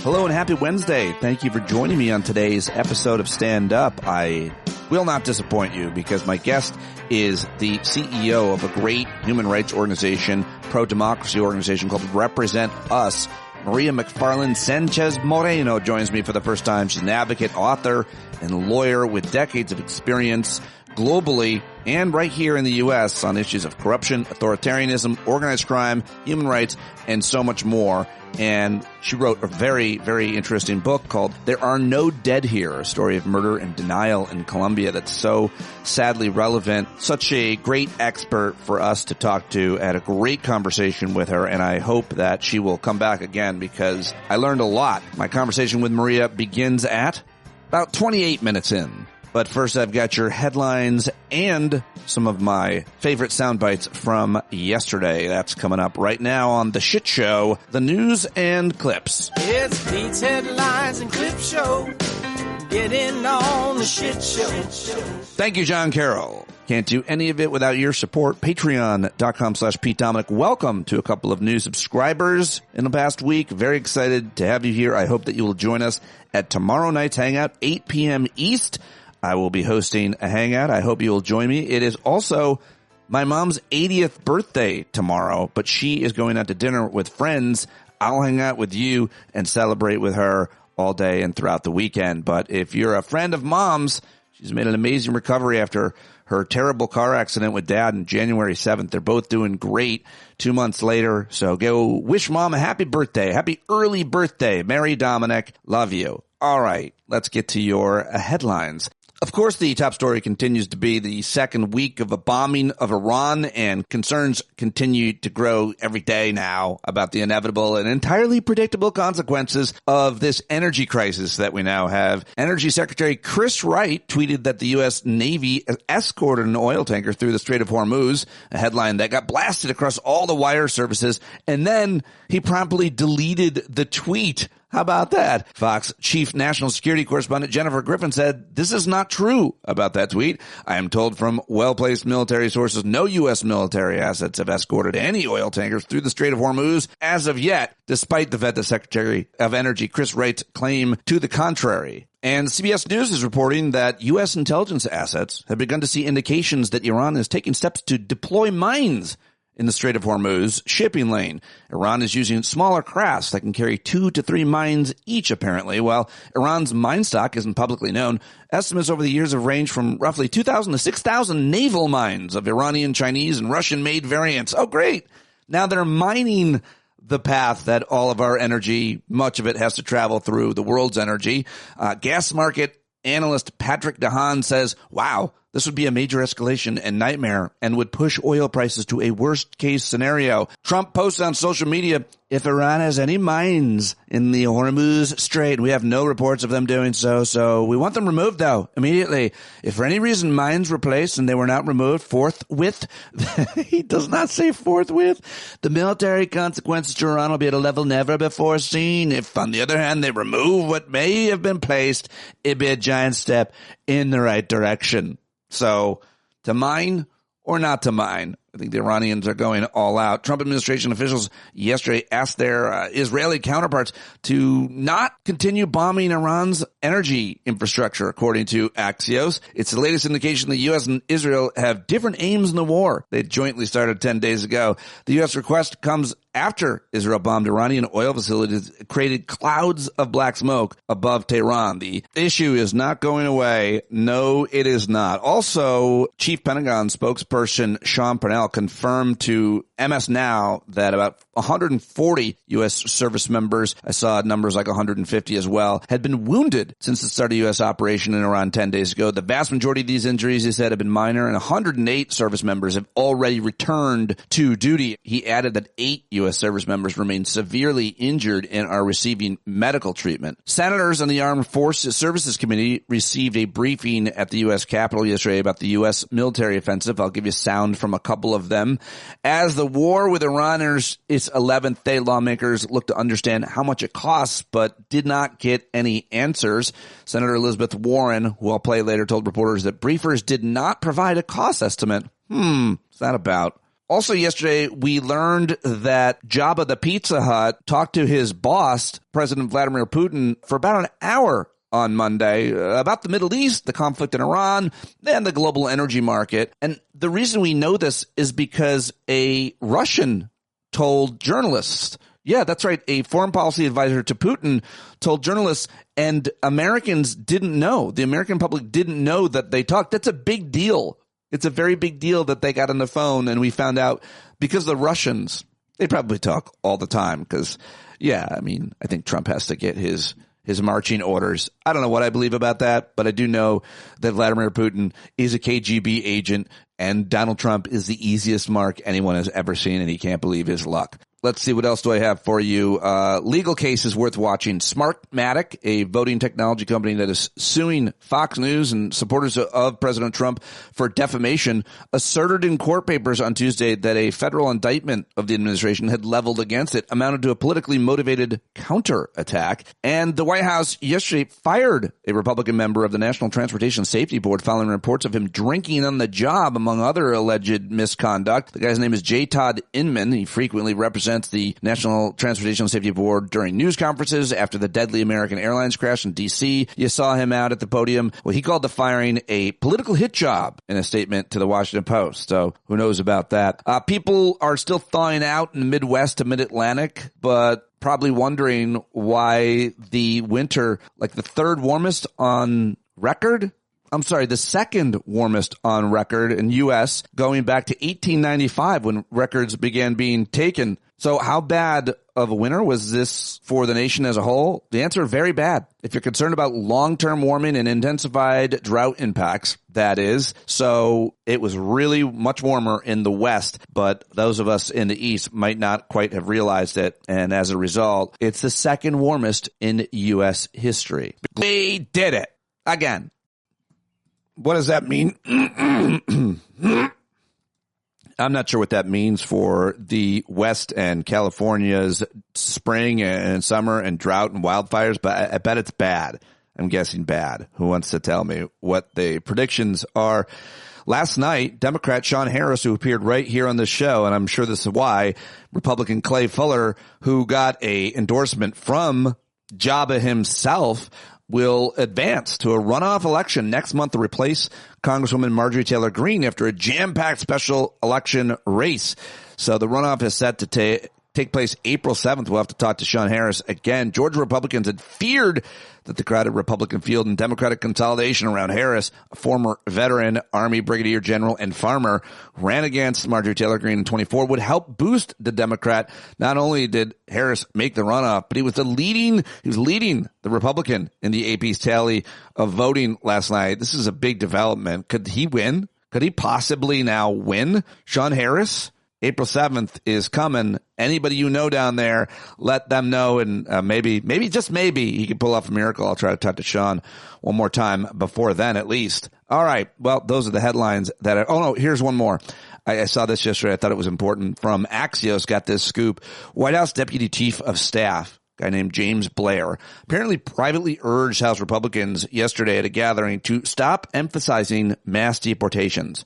Hello and happy Wednesday. Thank you for joining me on today's episode of Stand Up. I will not disappoint you because my guest is the CEO of a great human rights organization, pro-democracy organization called RepresentUs. Maria McFarland Sánchez-Moreno joins me for the first time. She's an advocate, author, and lawyer with decades of experience globally and right here in the U.S. on issues of corruption, authoritarianism, organized crime, human rights, and so much more. And she wrote a very, very interesting book called There Are No Dead Here, a story of murder and denial in Colombia that's so sadly relevant. Such a great expert for us to talk to. I had a great conversation with her, and I hope that she will come back again because I learned a lot. My conversation with Maria begins at about 28 minutes in. But first, I've got your headlines and some of my favorite sound bites from yesterday. That's coming up right now on The Shit Show, the news and clips. It's Pete's Headlines and Clip Show. Get in on The Shit Show. Thank you, John Carroll. Can't do any of it without your support. Patreon.com/Pete Dominic. Welcome to a couple of new subscribers in the past week. Very excited to have you here. I hope that you will join us at tomorrow night's Hangout, 8 p.m. East. I will be hosting a hangout. I hope you will join me. It is also my mom's 80th birthday tomorrow, but she is going out to dinner with friends. I'll hang out with you and celebrate with her all day and throughout the weekend. But if you're a friend of mom's, she's made an amazing recovery after her terrible car accident with dad on January 7th. They're both doing great 2 months later. So go wish mom a happy birthday. Happy early birthday. Mary Dominic, love you. All right, let's get to your headlines. Of course, the top story continues to be the second week of a bombing of Iran, and concerns continue to grow every day now about the inevitable and entirely predictable consequences of this energy crisis that we now have. Energy Secretary Chris Wright tweeted that the U.S. Navy escorted an oil tanker through the Strait of Hormuz, a headline that got blasted across all the wire services, and then he promptly deleted the tweet. How about that? Fox Chief National Security Correspondent Jennifer Griffin said, "This is not true about that tweet. I am told from well-placed military sources no U.S. military assets have escorted any oil tankers through the Strait of Hormuz as of yet, despite the fact that Secretary of Energy Chris Wright's claim to the contrary." And CBS News is reporting that U.S. intelligence assets have begun to see indications that Iran is taking steps to deploy mines in the Strait of Hormuz shipping lane. Iran is using smaller crafts that can carry 2 to 3 mines each, apparently. While Iran's mine stock isn't publicly known, estimates over the years have ranged from roughly 2,000 to 6,000 naval mines of Iranian, Chinese, and Russian-made variants. Oh, great. Now they're mining the path that all of our energy, much of it has to travel through, the world's energy. Gas market analyst Patrick DeHaan says, wow, this would be a major escalation and nightmare and would push oil prices to a worst-case scenario. Trump posts on social media, if Iran has any mines in the Hormuz Strait, we have no reports of them doing so we want them removed, though, immediately. If for any reason mines were placed and they were not removed forthwith, he does not say forthwith, the military consequences to Iran will be at a level never before seen. If, on the other hand, they remove what may have been placed, it'd be a giant step in the right direction. So, to mine or not to mine? I think the Iranians are going all out. Trump administration officials yesterday asked their Israeli counterparts to not continue bombing Iran's energy infrastructure, according to Axios. It's the latest indication the U.S. and Israel have different aims in the war. They jointly started 10 days ago. The U.S. request comes after Israel bombed Iranian oil facilities, created clouds of black smoke above Tehran. The issue is not going away. No, it is not. Also, Chief Pentagon spokesperson Sean Parnell confirmed to MS Now that about 140 U.S. service members, I saw numbers like 150 as well, had been wounded since the start of U.S. operation in Iran 10 days ago. The vast majority of these injuries, he said, have been minor, and 108 service members have already returned to duty. He added that 8 U.S. service members remain severely injured and are receiving medical treatment. Senators on the Armed Forces Services Committee received a briefing at the U.S. Capitol yesterday about the U.S. military offensive. I'll give you sound from a couple of them. As the war with Iran enters its 11th day, lawmakers look to understand how much it costs, but did not get any answers. Senator Elizabeth Warren, who I'll play later, told reporters that briefers did not provide a cost estimate. What's that about? Also yesterday, we learned that Jabba the Pizza Hut talked to his boss, President Vladimir Putin, for about an hour on Monday about the Middle East, the conflict in Iran, and the global energy market. And the reason we know this is because a Russian told journalists, yeah, that's right, a foreign policy advisor to Putin told journalists, and Americans didn't know. The American public didn't know that they talked. That's a big deal. It's a very big deal that they got on the phone, and we found out because the Russians, they probably talk all the time because, yeah, I mean, I think Trump has to get his marching orders. I don't know what I believe about that, but I do know that Vladimir Putin is a KGB agent and Donald Trump is the easiest mark anyone has ever seen, and he can't believe his luck. Let's see, what else do I have for you? Legal cases worth watching. Smartmatic, a voting technology company that is suing Fox News and supporters of President Trump for defamation, asserted in court papers on Tuesday that a federal indictment of the administration had leveled against it, amounted to a politically motivated counterattack. And the White House yesterday fired a Republican member of the National Transportation Safety Board following reports of him drinking on the job, among other alleged misconduct. The guy's name is J. Todd Inman. He frequently represents the National Transportation Safety Board during news conferences after the deadly American Airlines crash in D.C. You saw him out at the podium. Well, he called the firing a political hit job in a statement to the Washington Post. So who knows about that? People are still thawing out in the Midwest to Mid-Atlantic, but probably wondering why the winter, like the third warmest on record, the second warmest on record in U.S. going back to 1895 when records began being taken. So how bad of a winter was this for the nation as a whole? The answer, very bad. If you're concerned about long-term warming and intensified drought impacts, that is. So it was really much warmer in the West, but those of us in the East might not quite have realized it. And as a result, it's the second warmest in U.S. history. We did it again. What does that mean? I'm not sure what that means for the West and California's spring and summer and drought and wildfires, but I bet it's bad. I'm guessing bad. Who wants to tell me what the predictions are? Last night, Democrat Sean Harris, who appeared right here on the show, and I'm sure this is why, Republican Clay Fuller, who got a endorsement from Jabba himself, will advance to a runoff election next month to replace Congresswoman Marjorie Taylor Greene after a jam-packed special election race. So the runoff is set to take place April 7th. We'll have to talk to Sean Harris again. Georgia Republicans had feared that the crowded Republican field and Democratic consolidation around Harris, a former veteran, Army Brigadier General and farmer, ran against Marjorie Taylor Greene in 24, would help boost the Democrat. Not only did Harris make the runoff, but he was leading the Republican in the AP's tally of voting last night. This is a big development. Could he win? Could he possibly now win? Sean Harris? April 7th is coming. Anybody you know down there, let them know, and maybe just maybe he can pull off a miracle. I'll try to talk to Sean one more time before then, at least. All right. Well, those are the headlines that here's one more. I saw this yesterday. I thought it was important. From Axios, got this scoop. White House Deputy Chief of Staff, guy named James Blair, apparently privately urged House Republicans yesterday at a gathering to stop emphasizing mass deportations.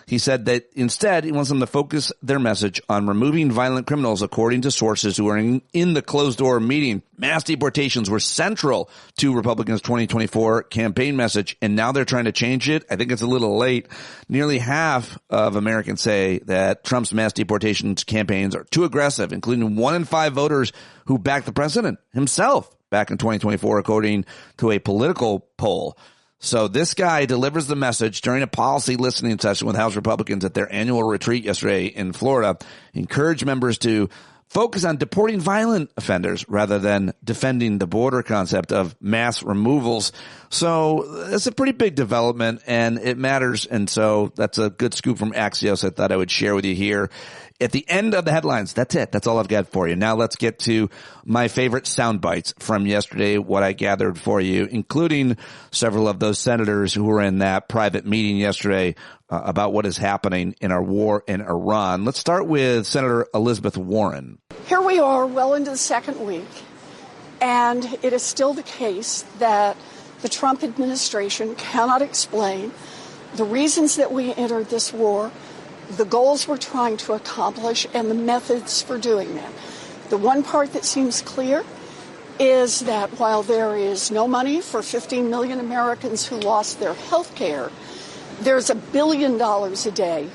He said that instead he wants them to focus their message on removing violent criminals, according to sources who are in the closed-door meeting. Mass deportations were central to Republicans' 2024 campaign message, and now they're trying to change it. I think it's a little late. Nearly half of Americans say that Trump's mass deportations campaigns are too aggressive, including 1 in 5 voters who backed the president himself back in 2024, according to a political poll. So this guy delivers the message during a policy listening session with House Republicans at their annual retreat yesterday in Florida, encouraged members to focus on deporting violent offenders rather than defending the border concept of mass removals. So it's a pretty big development, and it matters. And so that's a good scoop from Axios I thought I would share with you here. At the end of the headlines, that's it. That's all I've got for you. Now let's get to my favorite sound bites from yesterday, what I gathered for you, including several of those senators who were in that private meeting yesterday about what is happening in our war in Iran. Let's start with Senator Elizabeth Warren. Here we are well into the second week, and it is still the case that the Trump administration cannot explain the reasons that we entered this war the goals we're trying to accomplish and the methods for doing that. The one part that seems clear is that while there is no money for 15 million Americans who lost their health care, there's $1 billion a day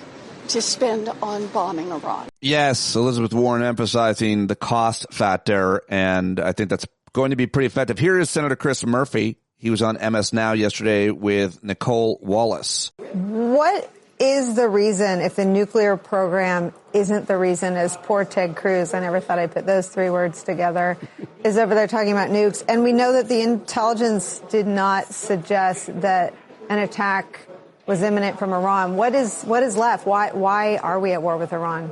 to spend on bombing Iran. Yes, Elizabeth Warren emphasizing the cost factor, and I think that's going to be pretty effective. Here is Senator Chris Murphy. He was on MS Now yesterday with Nicole Wallace. What is the reason, if the nuclear program isn't the reason, as poor Ted Cruz, I never thought I'd put those three words together, is over there talking about nukes? And we know that the intelligence did not suggest that an attack was imminent from Iran. What is left? Why are we at war with Iran?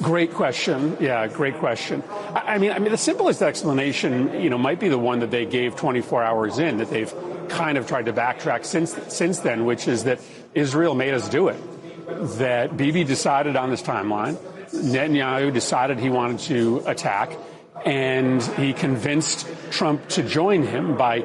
Great question. Yeah, great question. I mean, the simplest explanation, might be the one that they gave 24 hours in, that they've kind of tried to backtrack since then, which is that Israel made us do it. That Bibi decided on this timeline. Netanyahu decided he wanted to attack. And he convinced Trump to join him by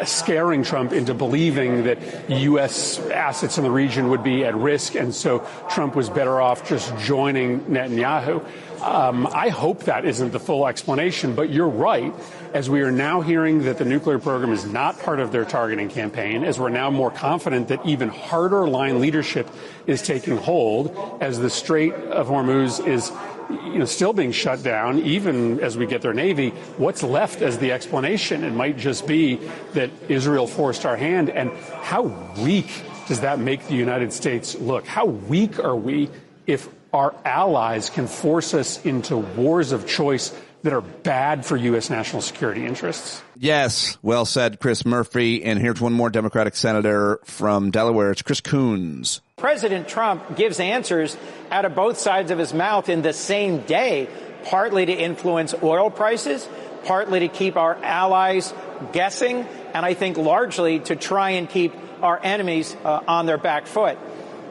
scaring Trump into believing that U.S. assets in the region would be at risk. And so Trump was better off just joining Netanyahu. I hope that isn't the full explanation, but you're right. As we are now hearing that the nuclear program is not part of their targeting campaign, as we're now more confident that even harder line leadership is taking hold, as the Strait of Hormuz is still being shut down, even as we get their Navy, what's left as the explanation? It might just be that Israel forced our hand. And how weak does that make the United States look? How weak are we if our allies can force us into wars of choice that are bad for U.S. national security interests? Yes, well said, Chris Murphy. And here's one more Democratic senator from Delaware. It's Chris Coons. President Trump gives answers out of both sides of his mouth in the same day, partly to influence oil prices, partly to keep our allies guessing, and I think largely to try and keep our enemies on their back foot.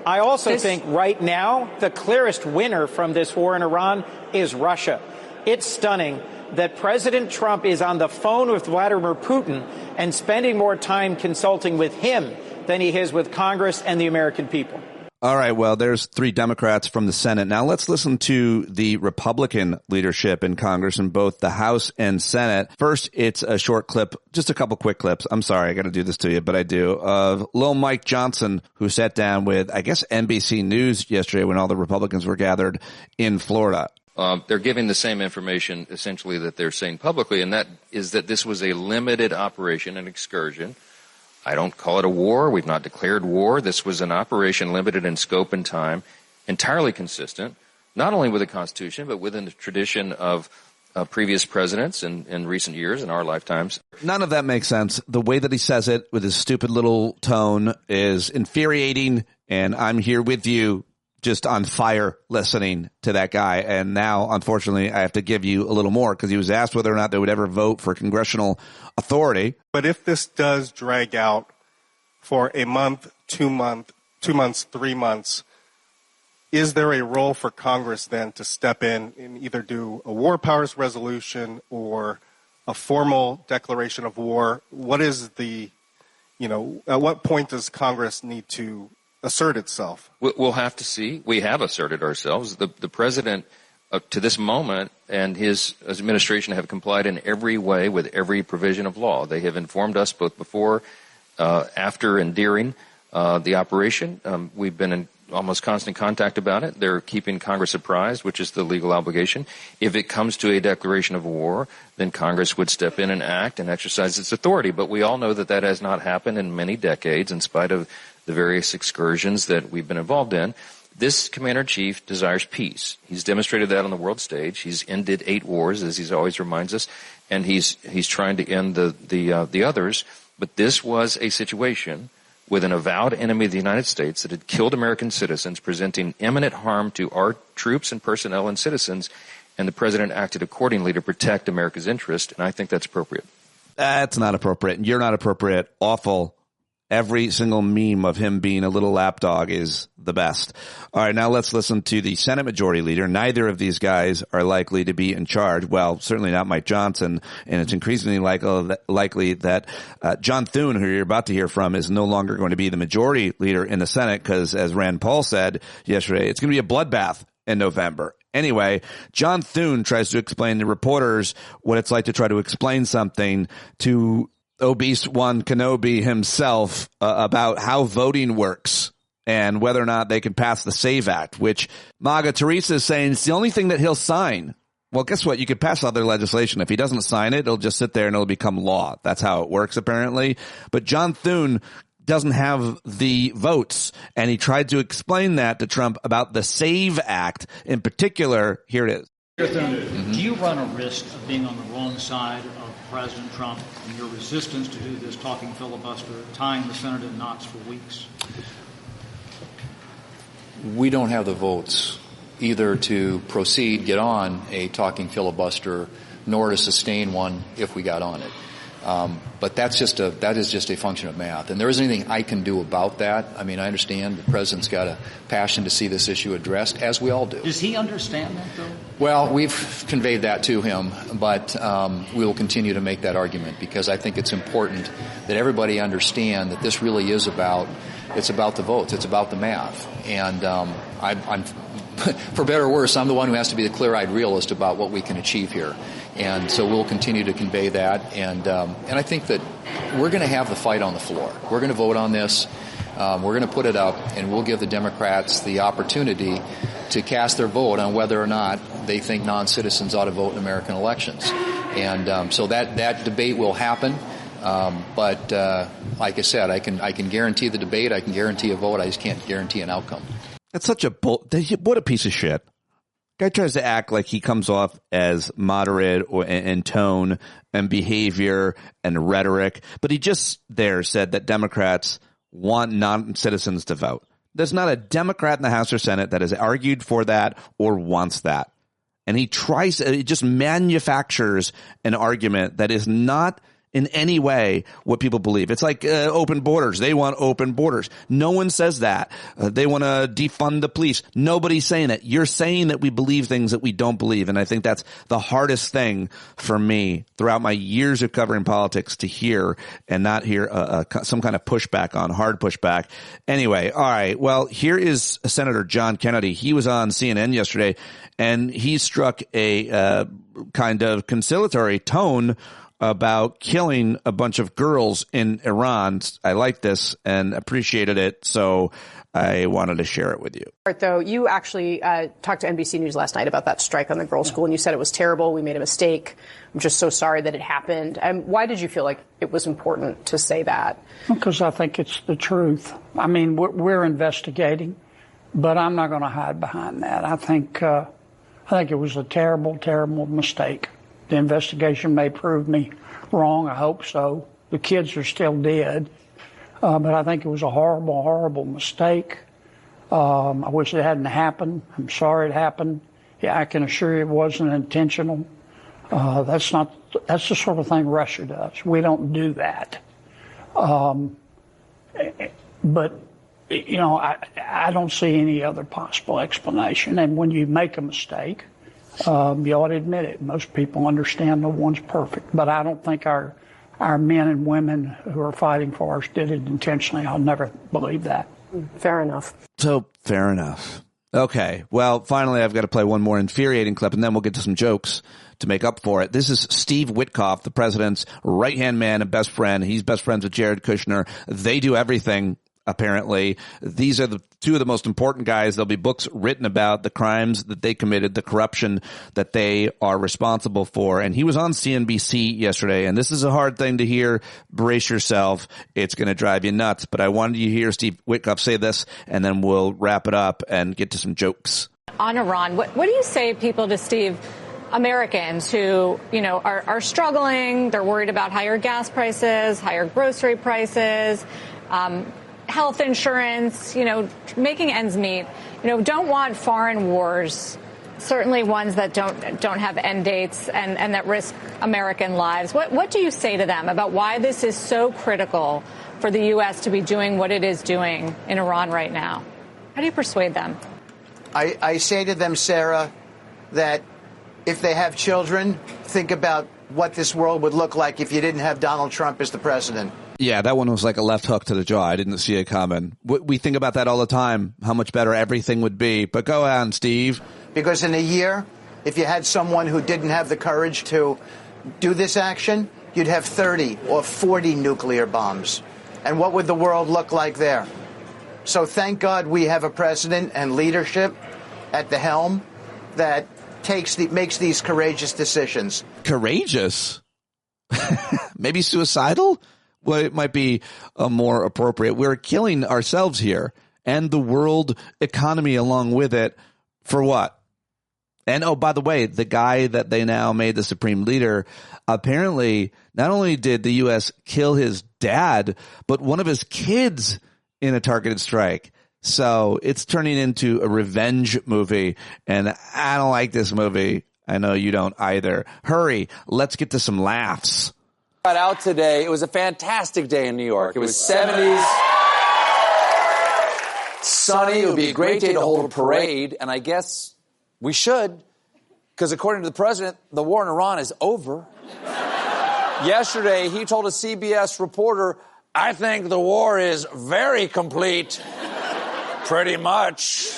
I also think right now the clearest winner from this war in Iran is Russia. It's stunning that President Trump is on the phone with Vladimir Putin and spending more time consulting with him than he is with Congress and the American people. All right, well, there's three Democrats from the Senate. Now let's listen to the Republican leadership in Congress in both the House and Senate. First, it's a short clip, just a couple quick clips. I'm sorry, I got to do this to you, but I do, of Lil Mike Johnson, who sat down with, I guess, NBC News yesterday when all the Republicans were gathered in Florida. They're giving the same information, essentially, that they're saying publicly, and that is that this was a limited operation, an excursion. I don't call it a war. We've not declared war. This was an operation limited in scope and time, entirely consistent, not only with the Constitution, but within the tradition of previous presidents in recent years, in our lifetimes. None of that makes sense. The way that he says it with his stupid little tone is infuriating, and I'm here with you, just on fire listening to that guy. And now, unfortunately, I have to give you a little more because he was asked whether or not they would ever vote for congressional authority. But if this does drag out for a month, 2 months, 3 months, is there a role for Congress then to step in and either do a war powers resolution or a formal declaration of war? What is the, at what point does Congress need to assert itself? We'll have to see. We have asserted ourselves. The president, to this moment, and his administration have complied in every way with every provision of law. They have informed us both before, after, and during the operation. We've been in almost constant contact about it. They're keeping Congress apprised, which is the legal obligation. If it comes to a declaration of war, then Congress would step in and act and exercise its authority. But we all know that that has not happened in many decades, in spite of the various excursions that we've been involved in. This commander-in-chief desires peace. He's demonstrated that on the world stage. He's ended 8 wars, as he always reminds us, and he's trying to end the others. But this was a situation with an avowed enemy of the United States that had killed American citizens, presenting imminent harm to our troops and personnel and citizens, and the president acted accordingly to protect America's interest, and I think that's appropriate. That's not appropriate. You're not appropriate. Awful. Every single meme of him being a little lapdog is the best. All right, now let's listen to the Senate Majority Leader. Neither of these guys are likely to be in charge. Well, certainly not Mike Johnson, and it's increasingly likely that John Thune, who you're about to hear from, is no longer going to be the Majority Leader in the Senate because, as Rand Paul said yesterday, it's going to be a bloodbath in November. Anyway, John Thune tries to explain to reporters what it's like to try to explain something to obese Juan Kenobi himself about how voting works and whether or not they can pass the SAVE Act, which MAGA Teresa is saying it's the only thing that he'll sign. Well, guess what? You could pass other legislation. If he doesn't sign it, it'll just sit there and it'll become law. That's how it works, apparently. But John Thune doesn't have the votes, and he tried to explain that to Trump about the SAVE Act in particular. Here it is. Do you run a risk of being on the wrong side of President Trump in your resistance to do this talking filibuster, tying the Senate in knots for weeks? We don't have the votes either to proceed, get on a talking filibuster, nor to sustain one if we got on it. But that is just a function of math. And there isn't anything I can do about that. I mean, I understand the President's got a passion to see this issue addressed, as we all do. Does he understand that, though? Well, we've conveyed that to him, but we will continue to make that argument because I think it's important that everybody understand that this really is about the votes. It's about the math. And I'm for better or worse, I'm the one who has to be the clear-eyed realist about what we can achieve here. And so we'll continue to convey that. And I think that we're going to have the fight on the floor. We're going to vote on this. We're going to put it up, and we'll give the Democrats the opportunity to cast their vote on whether or not they think non-citizens ought to vote in American elections. And so that debate will happen. But like I said, I can guarantee the debate. I can guarantee a vote. I just can't guarantee an outcome. That's such a what a piece of shit. Guy tries to act like he comes off as moderate in tone and behavior and rhetoric, but he just said that Democrats want non-citizens to vote. There's not a Democrat in the House or Senate that has argued for that or wants that. And he just manufactures an argument that is not in any way what people believe. It's like open borders. They want open borders. No one says that. They want to defund the police. Nobody's saying it. You're saying that we believe things that we don't believe. And I think that's the hardest thing for me throughout my years of covering politics to hear and not hear some kind of pushback on hard pushback. Anyway, all right. Well, here is Senator John Kennedy. He was on CNN yesterday and he struck a kind of conciliatory tone about killing a bunch of girls in Iran. I liked this and appreciated it, so I wanted to share it with you. Though you actually talked to NBC News last night about that strike on the girls' school, and you said it was terrible. We made a mistake. I'm just so sorry that it happened. Why did you feel like it was important to say that? Because I think it's the truth. I mean, we're investigating, but I'm not going to hide behind that. I think it was a terrible, terrible mistake. The investigation may prove me wrong. I hope so. The kids are still dead. But I think it was a horrible, horrible mistake. I wish it hadn't happened. I'm sorry it happened. Yeah, I can assure you it wasn't intentional. That's the sort of thing Russia does. We don't do that. But, you know, I don't see any other possible explanation. And when you make a mistake, you ought to admit it. Most people understand no one's perfect, but I don't think our men and women who are fighting for us did it intentionally. I'll never believe that. Fair enough. So, fair enough. Okay. Well, finally, I've got to play one more infuriating clip, and then we'll get to some jokes to make up for it. This is Steve Witkoff, the president's right-hand man and best friend. He's best friends with Jared Kushner. They do everything. Apparently, these are the two of the most important guys. There'll be books written about the crimes that they committed, the corruption that they are responsible for. And he was on CNBC yesterday, and this is a hard thing to hear. Brace yourself. It's going to drive you nuts. But I wanted you to hear Steve Witkoff say this, and then we'll wrap it up and get to some jokes. On Iran, what do you say to Steve, Americans who, are struggling? They're worried about higher gas prices, higher grocery prices, health insurance, making ends meet, don't want foreign wars certainly ones that don't have end dates and that risk American lives. What do you say to them about why this is so critical for the U.S. to be doing what it is doing in Iran right now? How do you persuade them? I say to them, Sarah, that if they have children, think about what this world would look like if you didn't have Donald Trump as the president. Yeah, that one was like a left hook to the jaw. I didn't see it coming. We think about that all the time, how much better everything would be. But go on, Steve. Because in a year, if you had someone who didn't have the courage to do this action, you'd have 30 or 40 nuclear bombs. And what would the world look like there? So thank God we have a president and leadership at the helm that makes these courageous decisions. Courageous? Maybe suicidal? Well, it might be more appropriate. We're killing ourselves here and the world economy along with it. For what? And, oh, by the way, the guy that they now made the supreme leader, apparently not only did the U.S. kill his dad, but one of his kids in a targeted strike. So it's turning into a revenge movie, and I don't like this movie. I know you don't either. Hurry, let's get to some laughs. Got out today. It was a fantastic day in New York. It was 70s, sunny. It would be a great day to hold a parade, and I guess we should, because according to the president, the war in Iran is over. Yesterday, he told a CBS reporter, "I think the war is very complete." Pretty much.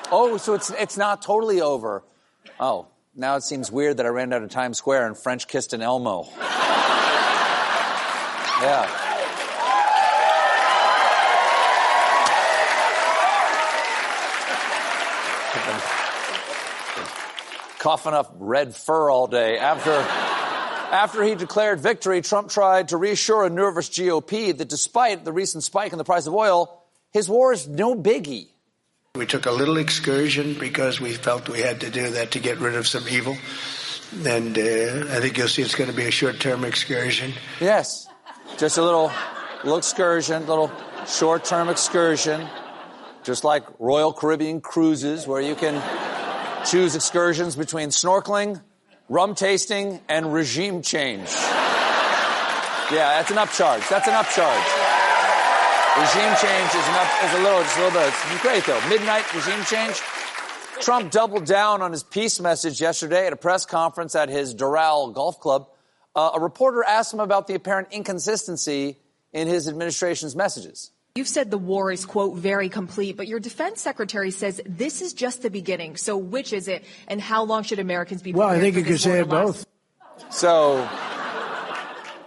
Oh, so it's not totally over. Oh, now it seems weird that I ran out of Times Square and French kissed an Elmo. Yeah. Coughing up red fur all day. After he declared victory, Trump tried to reassure a nervous GOP that despite the recent spike in the price of oil, his war is no biggie. We took a little excursion because we felt we had to do that to get rid of some evil. And I think you'll see it's going to be a short-term excursion. Yes, just a little excursion, little short-term excursion, just like Royal Caribbean cruises where you can choose excursions between snorkeling, rum tasting, and regime change. Yeah, that's an upcharge. Regime change is a little bit. It's great, though. Midnight regime change. Trump doubled down on his peace message yesterday at a press conference at his Doral Golf Club. A reporter asked him about the apparent inconsistency in his administration's messages. You've said the war is, quote, very complete, but your defense secretary says this is just the beginning. So which is it, and how long should Americans be prepared? Well, I think you could say it both. So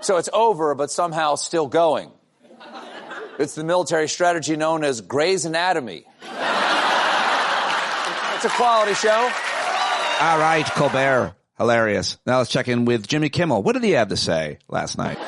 it's over, but somehow still going. It's the military strategy known as Grey's Anatomy. It's a quality show. All right, Colbert. Hilarious. Now let's check in with Jimmy Kimmel. What did he have to say last night?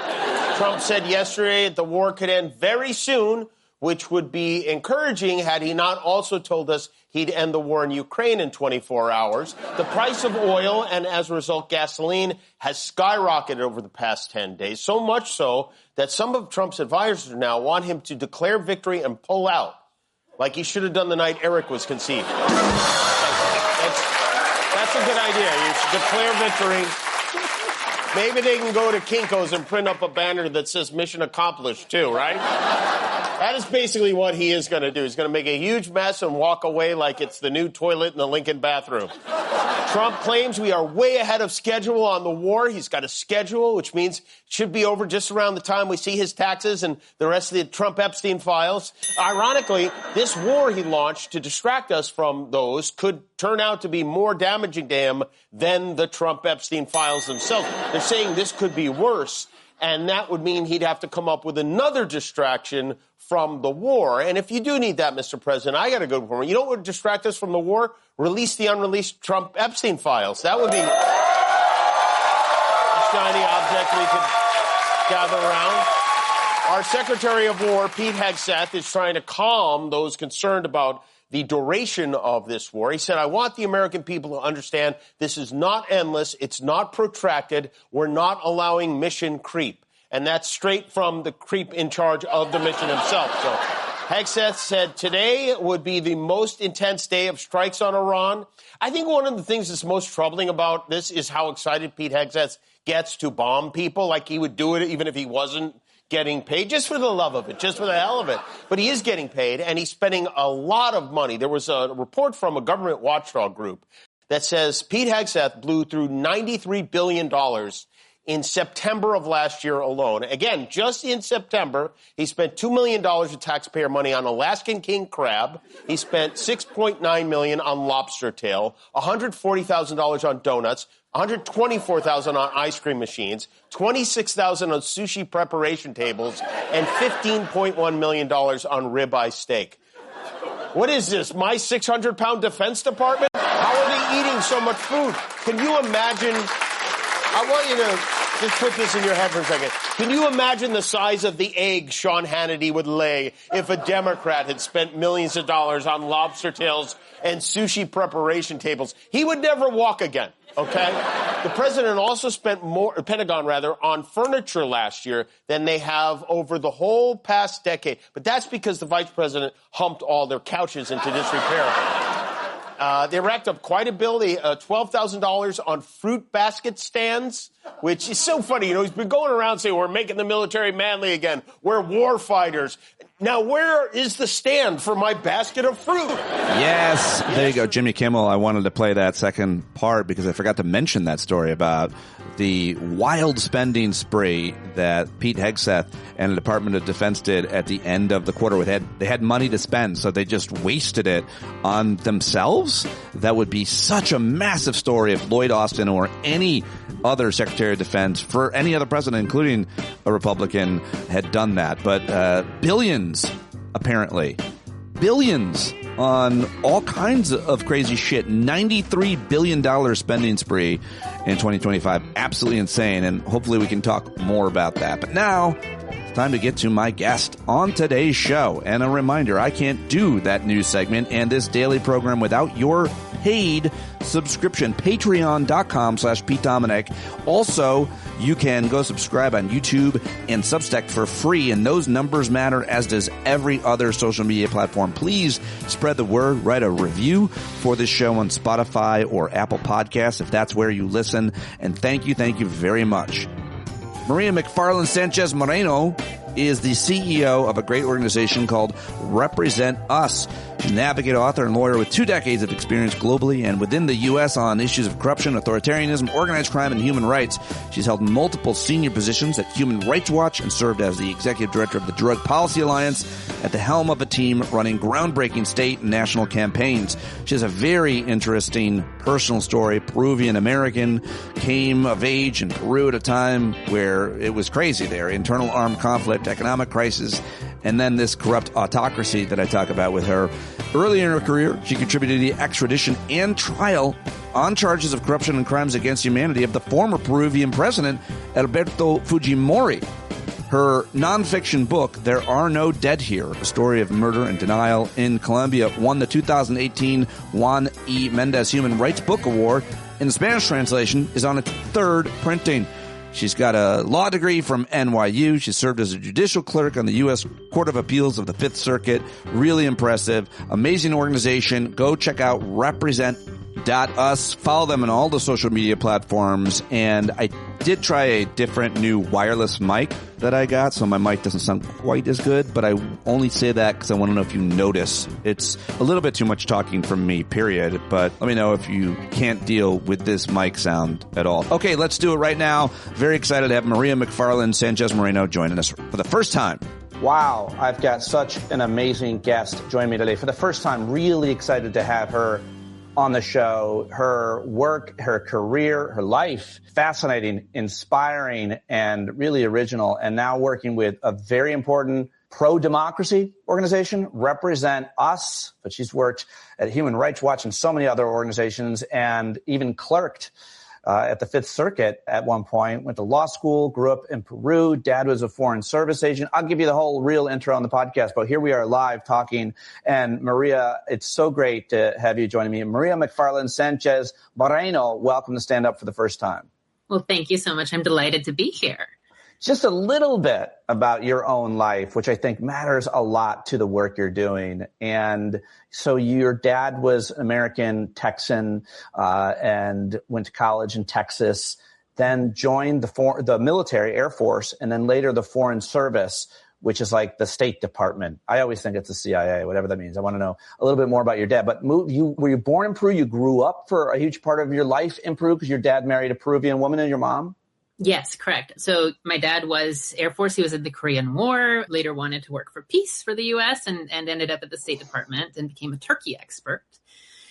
Trump said yesterday that the war could end very soon, which would be encouraging had he not also told us he'd end the war in Ukraine in 24 hours. The price of oil and, as a result, gasoline has skyrocketed over the past 10 days, so much so that some of Trump's advisors now want him to declare victory and pull out, like he should have done the night Eric was conceived. That's a good idea. You should declare victory. Maybe they can go to Kinko's and print up a banner that says mission accomplished, too, right? That is basically what he is going to do. He's going to make a huge mess and walk away like it's the new toilet in the Lincoln bathroom. Trump claims we are way ahead of schedule on the war. He's got a schedule, which means it should be over just around the time we see his taxes and the rest of the Trump-Epstein files. Ironically, this war he launched to distract us from those could turn out to be more damaging to him than the Trump-Epstein files themselves. They're saying this could be worse, and that would mean he'd have to come up with another distraction from the war. And if you do need that, Mr. President, I got a good one. You know what would distract us from the war? Release the unreleased Trump-Epstein files. That would be a shiny object we could gather around. Our Secretary of War, Pete Hegseth, is trying to calm those concerned about the duration of this war. He said, I want the American people to understand this is not endless. It's not protracted. We're not allowing mission creep. And that's straight from the creep in charge of the mission himself. So Hegseth said today would be the most intense day of strikes on Iran. I think one of the things that's most troubling about this is how excited Pete Hegseth gets to bomb people. Like he would do it even if he wasn't getting paid, just for the love of it, just for the hell of it. But he is getting paid, and he's spending a lot of money. There was a report from a government watchdog group that says Pete Hegseth blew through $93 billion in September of last year alone. Again, just in September, he spent $2 million of taxpayer money on Alaskan king crab. He spent $6.9 million on lobster tail, $140,000 on donuts, $124,000 on ice cream machines, $26,000 on sushi preparation tables, and $15.1 million on ribeye steak. What is this, my 600-pound Defense Department? How are they eating so much food? Can you imagine? I want you to just put this in your head for a second. Can you imagine the size of the egg Sean Hannity would lay if a Democrat had spent millions of dollars on lobster tails and sushi preparation tables? He would never walk again, okay? The president also spent more, Pentagon rather, on furniture last year than they have over the whole past decade. But that's because the vice president humped all their couches into disrepair. They racked up quite a bill, $12,000 on fruit basket stands, which is so funny. You know, he's been going around saying, we're making the military manly again. We're war fighters. Now, where is the stand for my basket of fruit? Yes. There you go, Jimmy Kimmel. I wanted to play that second part because I forgot to mention that story about the wild spending spree that Pete Hegseth and the Department of Defense did at the end of the quarter. They had money to spend, so they just wasted it on themselves. That would be such a massive story if Lloyd Austin or any other Secretary of Defense for any other president, including a Republican, had done that. But billions, apparently. Billions on all kinds of crazy shit. $93 billion spending spree in 2025. Absolutely insane, and hopefully we can talk more about that. But now, it's time to get to my guest on today's show. And a reminder, I can't do that news segment and this daily program without your paid subscription. Patreon.com/Pete Dominic. Also, you can go subscribe on YouTube and Substack for free, and those numbers matter, as does every other social media platform. Please spread the word. Write a review for this show on Spotify or Apple Podcasts if that's where you listen. And thank you very much. Maria McFarland Sánchez-Moreno is the CEO of a great organization called RepresentUs. She's an advocate, author, and lawyer with 2 decades of experience globally and within the U.S. on issues of corruption, authoritarianism, organized crime, and human rights. She's held multiple senior positions at Human Rights Watch and served as the executive director of the Drug Policy Alliance, at the helm of a team running groundbreaking state and national campaigns. She has a very interesting personal story. Peruvian-American, came of age in Peru at a time where it was crazy there. Internal armed conflict, economic crisis, and then this corrupt autocracy that I talk about with her. Early in her career, she contributed to the extradition and trial on charges of corruption and crimes against humanity of the former Peruvian President Alberto Fujimori. Her nonfiction book, There Are No Dead Here, a story of murder and denial in Colombia, won the 2018 Juan E. Méndez Human Rights Book Award, and the Spanish translation is on its 3rd printing. She's got a law degree from NYU. She served as a judicial clerk on the U.S. Court of Appeals of the Fifth Circuit. Really impressive. Amazing organization. Go check out RepresentUs. Follow them on all the social media platforms. And I did try a different new wireless mic that I got, so my mic doesn't sound quite as good, but I only say that because I want to know if you notice. It's a little bit too much talking from me, period, but let me know if you can't deal with this mic sound at all. Okay, let's do it right now. Very excited to have Maria McFarland Sánchez-Moreno joining us for the first time. Wow, I've got such an amazing guest joining me today. For the first time, really excited to have her on the show. Her work, her career, her life, fascinating, inspiring, and really original. And now working with a very important pro-democracy organization, RepresentUs. But she's worked at Human Rights Watch and so many other organizations, and even clerked at the Fifth Circuit at one point. Went to law school, grew up in Peru. Dad was a foreign service agent. I'll give you the whole real intro on the podcast, but here we are live talking. And Maria, it's so great to have you joining me. Maria McFarland Sánchez-Moreno, welcome to Stand Up for the first time. Well, thank you so much. I'm delighted to be here. just a little bit about your own life, which I think matters a lot to the work you're doing. And so your dad was American Texan and went to college in Texas, then joined the military, Air Force, and then later the Foreign Service, which is like the State Department. I always think it's the CIA, whatever that means. I want to know a little bit more about your dad. But were you born in Peru? You grew up for a huge part of your life in Peru because your dad married a Peruvian woman and your mom? Yes, correct. So my dad was Air Force. He was in the Korean War, later wanted to work for peace for the U.S. and ended up at the State Department and became a Turkey expert.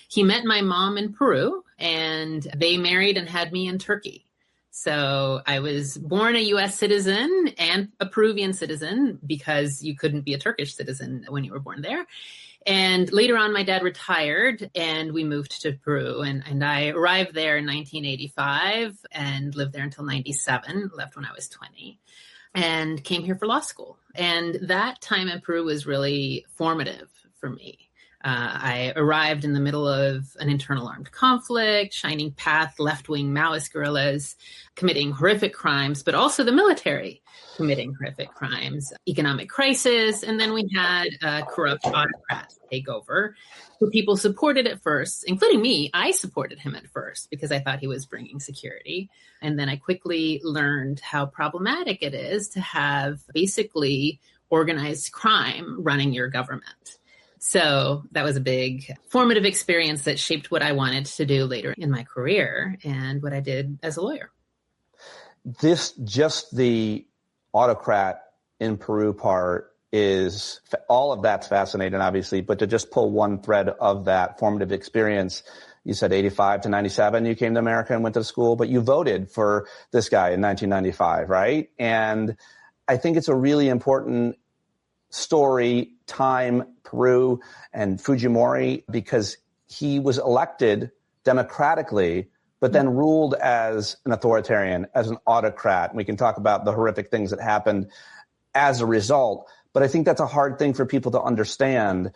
He met my mom in Peru, and they married and had me in Turkey. So I was born a U.S. citizen and a Peruvian citizen because you couldn't be a Turkish citizen when you were born there. And later on, my dad retired and we moved to Peru. And I arrived there in 1985 and lived there until 97, left when I was 20, and came here for law school. And that time in Peru was really formative for me. I arrived in the middle of an internal armed conflict, shining path, left-wing Maoist guerrillas committing horrific crimes, but also the military committing horrific crimes, economic crisis, and then we had a corrupt autocrat take over who people supported at first, including me. I supported him at first because I thought he was bringing security. And then I quickly learned how problematic it is to have basically organized crime running your government. So that was a big formative experience that shaped what I wanted to do later in my career and what I did as a lawyer. Just the autocrat in Peru part is, all of that's fascinating, obviously, but to just pull one thread of that formative experience, you said 85 to 97, you came to America and went to school, but you voted for this guy in 1995, right? And I think it's a really important story, time, Peru and Fujimori, because he was elected democratically, but then ruled as an authoritarian, as an autocrat. We can talk about the horrific things that happened as a result, but I think that's a hard thing for people to understand.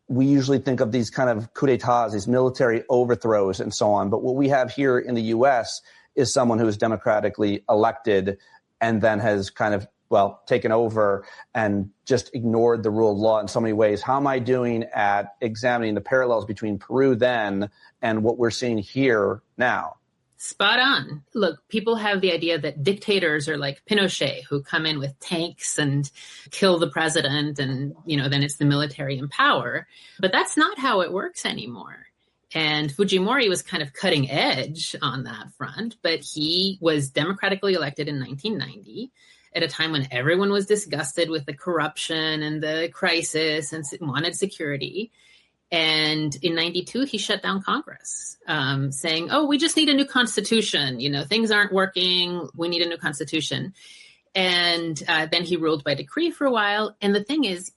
We usually think of these kind of coups d'etats, these military overthrows and so on, but what we have here in the U.S. is someone who is democratically elected and then has kind of taken over and just ignored the rule of law in so many ways. How am I doing at examining the parallels between Peru then and what we're seeing here now? Spot on. Look, people have the idea that dictators are like Pinochet, who come in with tanks and kill the president and, then it's the military in power. But that's not how it works anymore. And Fujimori was kind of cutting edge on that front, but he was democratically elected in 1990. At a time when everyone was disgusted with the corruption and the crisis and wanted security. And in 92, he shut down Congress, saying, we just need a new constitution. Things aren't working. We need a new constitution. And then he ruled by decree for a while. And the thing is,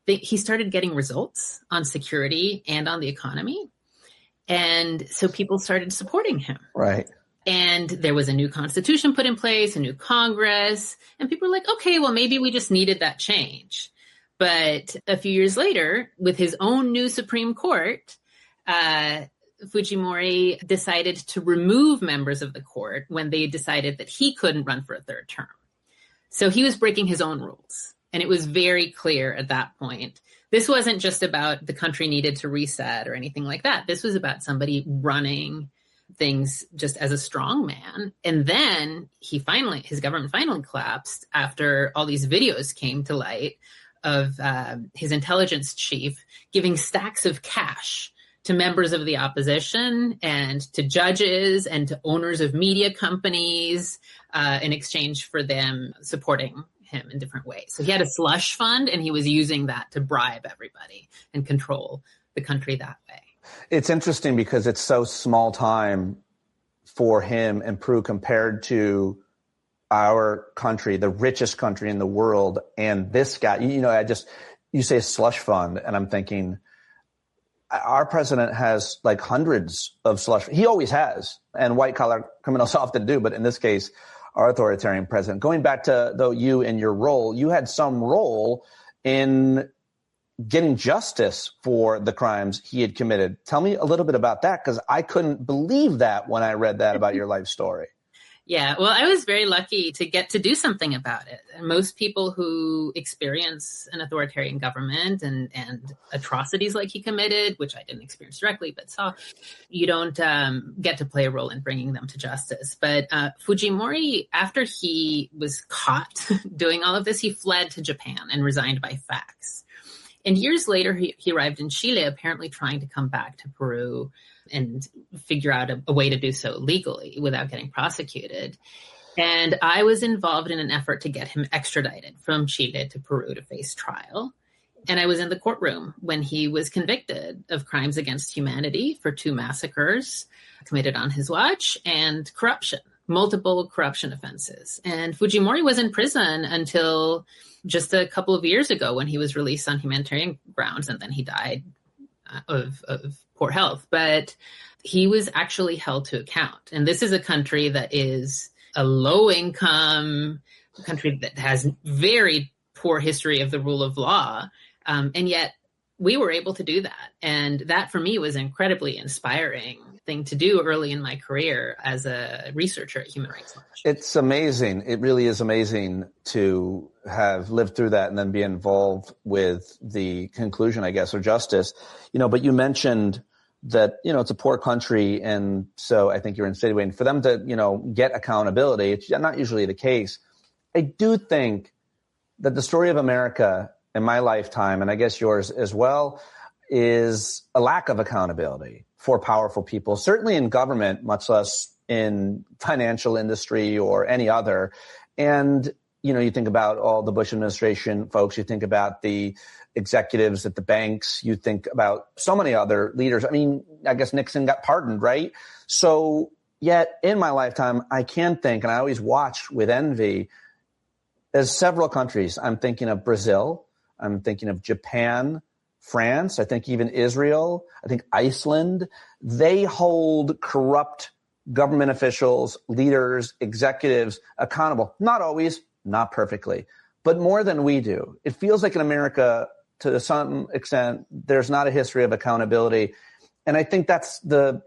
he started getting results on security and on the economy. And so people started supporting him. Right. And there was a new constitution put in place, a new Congress, and people were like, okay, well, maybe we just needed that change. But a few years later, with his own new Supreme Court, Fujimori decided to remove members of the court when they decided that he couldn't run for a third term. So he was breaking his own rules. And it was very clear at that point. This wasn't just about the country needed to reset or anything like that. This was about somebody running things just as a strong man. And then his government finally collapsed after all these videos came to light of his intelligence chief giving stacks of cash to members of the opposition and to judges and to owners of media companies in exchange for them supporting him in different ways. So he had a slush fund and he was using that to bribe everybody and control the country that way. It's interesting because it's so small time for him and Peru compared to our country, the richest country in the world. And this guy, you say slush fund, and I'm thinking our president has like hundreds of slush. He always has, and white collar criminals often do. But in this case, our authoritarian president. Going back to you and your role, you had some role in getting justice for the crimes he had committed. Tell me a little bit about that, because I couldn't believe that when I read that about your life story. Yeah, well, I was very lucky to get to do something about it. Most people who experience an authoritarian government and atrocities like he committed, which I didn't experience directly but saw, you don't get to play a role in bringing them to justice. But Fujimori, after he was caught doing all of this, he fled to Japan and resigned by fax. And years later, he arrived in Chile, apparently trying to come back to Peru and figure out a way to do so legally without getting prosecuted. And I was involved in an effort to get him extradited from Chile to Peru to face trial. And I was in the courtroom when he was convicted of crimes against humanity for 2 massacres committed on his watch and corruption, multiple corruption offenses. And Fujimori was in prison until just a couple of years ago when he was released on humanitarian grounds, and then he died of poor health. But he was actually held to account. And this is a country that is a low-income country that has very poor history of the rule of law. And yet we were able to do that. And that for me was an incredibly inspiring thing to do early in my career as a researcher at Human Rights Watch. It's amazing. It really is amazing to have lived through that and then be involved with the conclusion, I guess, or justice. But you mentioned that, it's a poor country. And so I think you're insinuating for them to, get accountability. It's not usually the case. I do think that the story of America in my lifetime, and I guess yours as well, is a lack of accountability for powerful people, certainly in government, much less in financial industry or any other. And, you think about all the Bush administration folks, you think about the executives at the banks, you think about so many other leaders. I mean, I guess Nixon got pardoned, right? So yet in my lifetime, I can think, and I always watch with envy, there's several countries. I'm thinking of Brazil. I'm thinking of Japan, France. I think even Israel. I think Iceland. They hold corrupt government officials, leaders, executives accountable. Not always, not perfectly, but more than we do. It feels like in America, to some extent, there's not a history of accountability. And I think that's the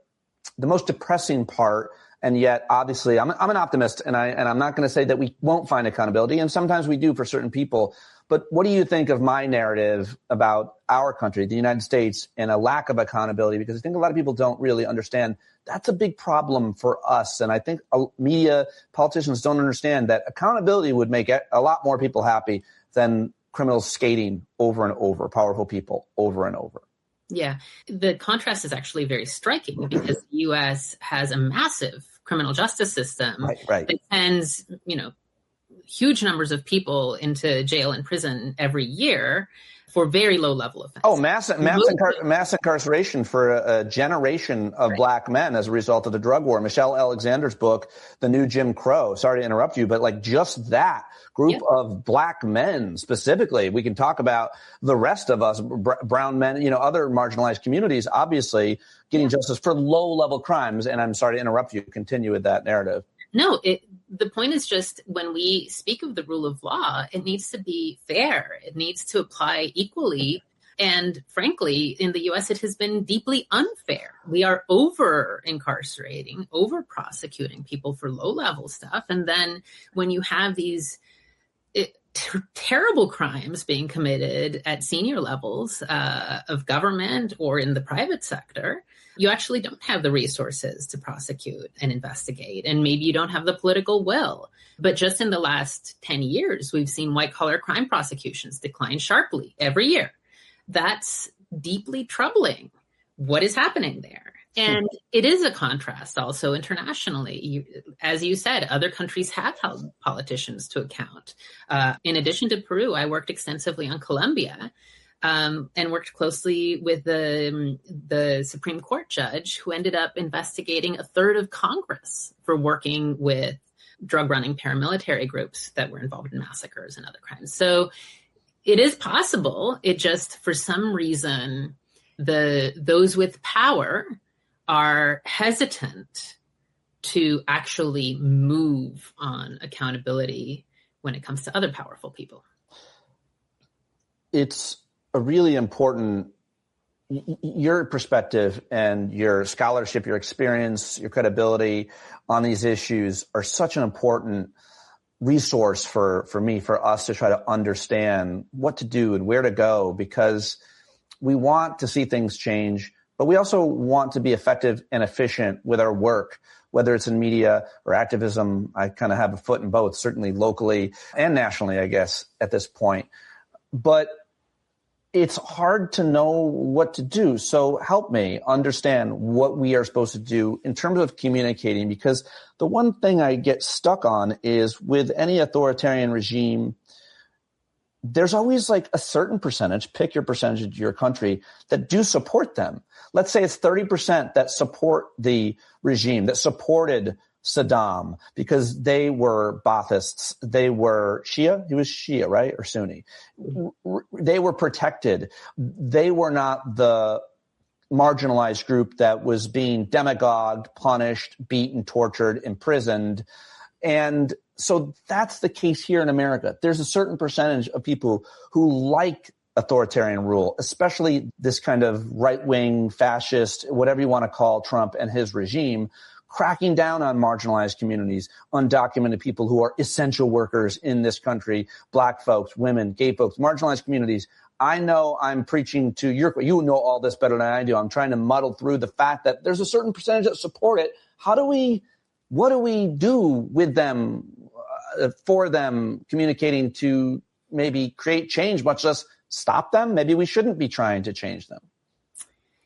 most depressing part. And yet, obviously, I'm an optimist, and I'm not going to say that we won't find accountability. And sometimes we do for certain people. But what do you think of my narrative about our country, the United States, and a lack of accountability? Because I think a lot of people don't really understand that's a big problem for us. And I think media, politicians don't understand that accountability would make a lot more people happy than criminals skating over and over, powerful people over and over. Yeah, the contrast is actually very striking because the U.S. has a massive criminal justice system right. that sends, huge numbers of people into jail and prison every year for very low level offenses. Oh, mass incarceration for a generation of black men as a result of the drug war. Michelle Alexander's book, The New Jim Crow. Sorry to interrupt you, but just that group of black men specifically. We can talk about the rest of us, brown men, other marginalized communities, obviously getting justice for low level crimes. And I'm sorry to interrupt you. Continue with that narrative. No, the point is just when we speak of the rule of law, it needs to be fair. It needs to apply equally. And frankly, in the U.S., it has been deeply unfair. We are over incarcerating, over prosecuting people for low level stuff. And then when you have these terrible crimes being committed at senior levels of government or in the private sector, you actually don't have the resources to prosecute and investigate. And maybe you don't have the political will. But just in the last 10 years, we've seen white-collar crime prosecutions decline sharply every year. That's deeply troubling. What is happening there? And it is a contrast also internationally. As you said, other countries have held politicians to account. In addition to Peru, I worked extensively on Colombia and worked closely with the Supreme Court judge who ended up investigating a third of Congress for working with drug-running paramilitary groups that were involved in massacres and other crimes. So it is possible. It just, for some reason, those with power are hesitant to actually move on accountability when it comes to other powerful people. It's a really important your perspective and your scholarship, your experience, your credibility on these issues are such an important resource for me, for us to try to understand what to do and where to go, because we want to see things change, but we also want to be effective and efficient with our work, whether it's in media or activism. I kind of have a foot in both, certainly locally and nationally, I guess, at this point. But it's hard to know what to do. So help me understand what we are supposed to do in terms of communicating, because the one thing I get stuck on is with any authoritarian regime, there's always like a certain percentage, pick your percentage of your country, that do support them. Let's say it's 30% that support the regime, that supported Saddam because they were Baathists. They were Shia. He was Shia, right? Or Sunni. They were protected. They were not the marginalized group that was being demagogued, punished, beaten, tortured, imprisoned. And so that's the case here in America. There's a certain percentage of people who like authoritarian rule, especially this kind of right-wing, fascist, whatever you want to call Trump and his regime, cracking down on marginalized communities, undocumented people who are essential workers in this country, black folks, women, gay folks, marginalized communities. I know I'm preaching to you know all this better than I do. I'm trying to muddle through the fact that there's a certain percentage that support it. What do we do with them, for them, communicating to maybe create change, much less stop them? Maybe we shouldn't be trying to change them.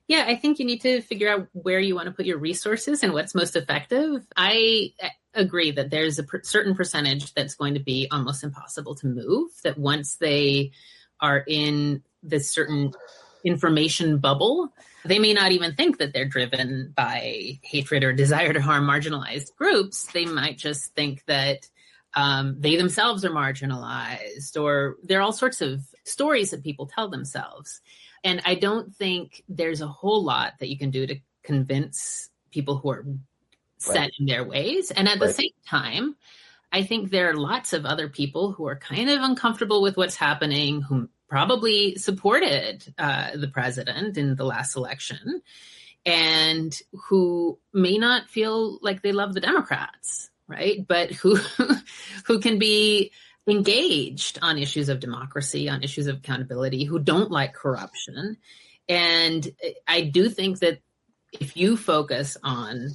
Yeah, I think you need to figure out where you want to put your resources and what's most effective. I agree that there's a certain percentage that's going to be almost impossible to move, that once they are in this certain information bubble, they may not even think that they're driven by hatred or desire to harm marginalized groups. They might just think that they themselves are marginalized, or there are all sorts of stories that people tell themselves. And I don't think there's a whole lot that you can do to convince people who are set in their ways. And at the same time, I think there are lots of other people who are kind of uncomfortable with what's happening, who probably supported the president in the last election, and who may not feel like they love the Democrats, right? But who can be engaged on issues of democracy, on issues of accountability, who don't like corruption. And I do think that if you focus on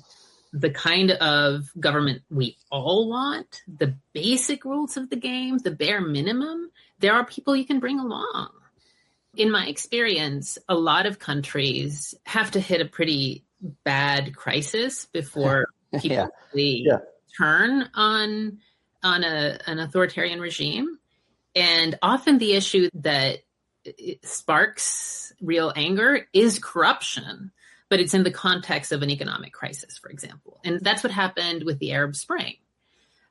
the kind of government we all want, the basic rules of the game, the bare minimum, there are people you can bring along. In my experience, a lot of countries have to hit a pretty bad crisis before people really turn on an authoritarian regime. And often the issue that sparks real anger is corruption, but it's in the context of an economic crisis, for example. And that's what happened with the Arab Spring.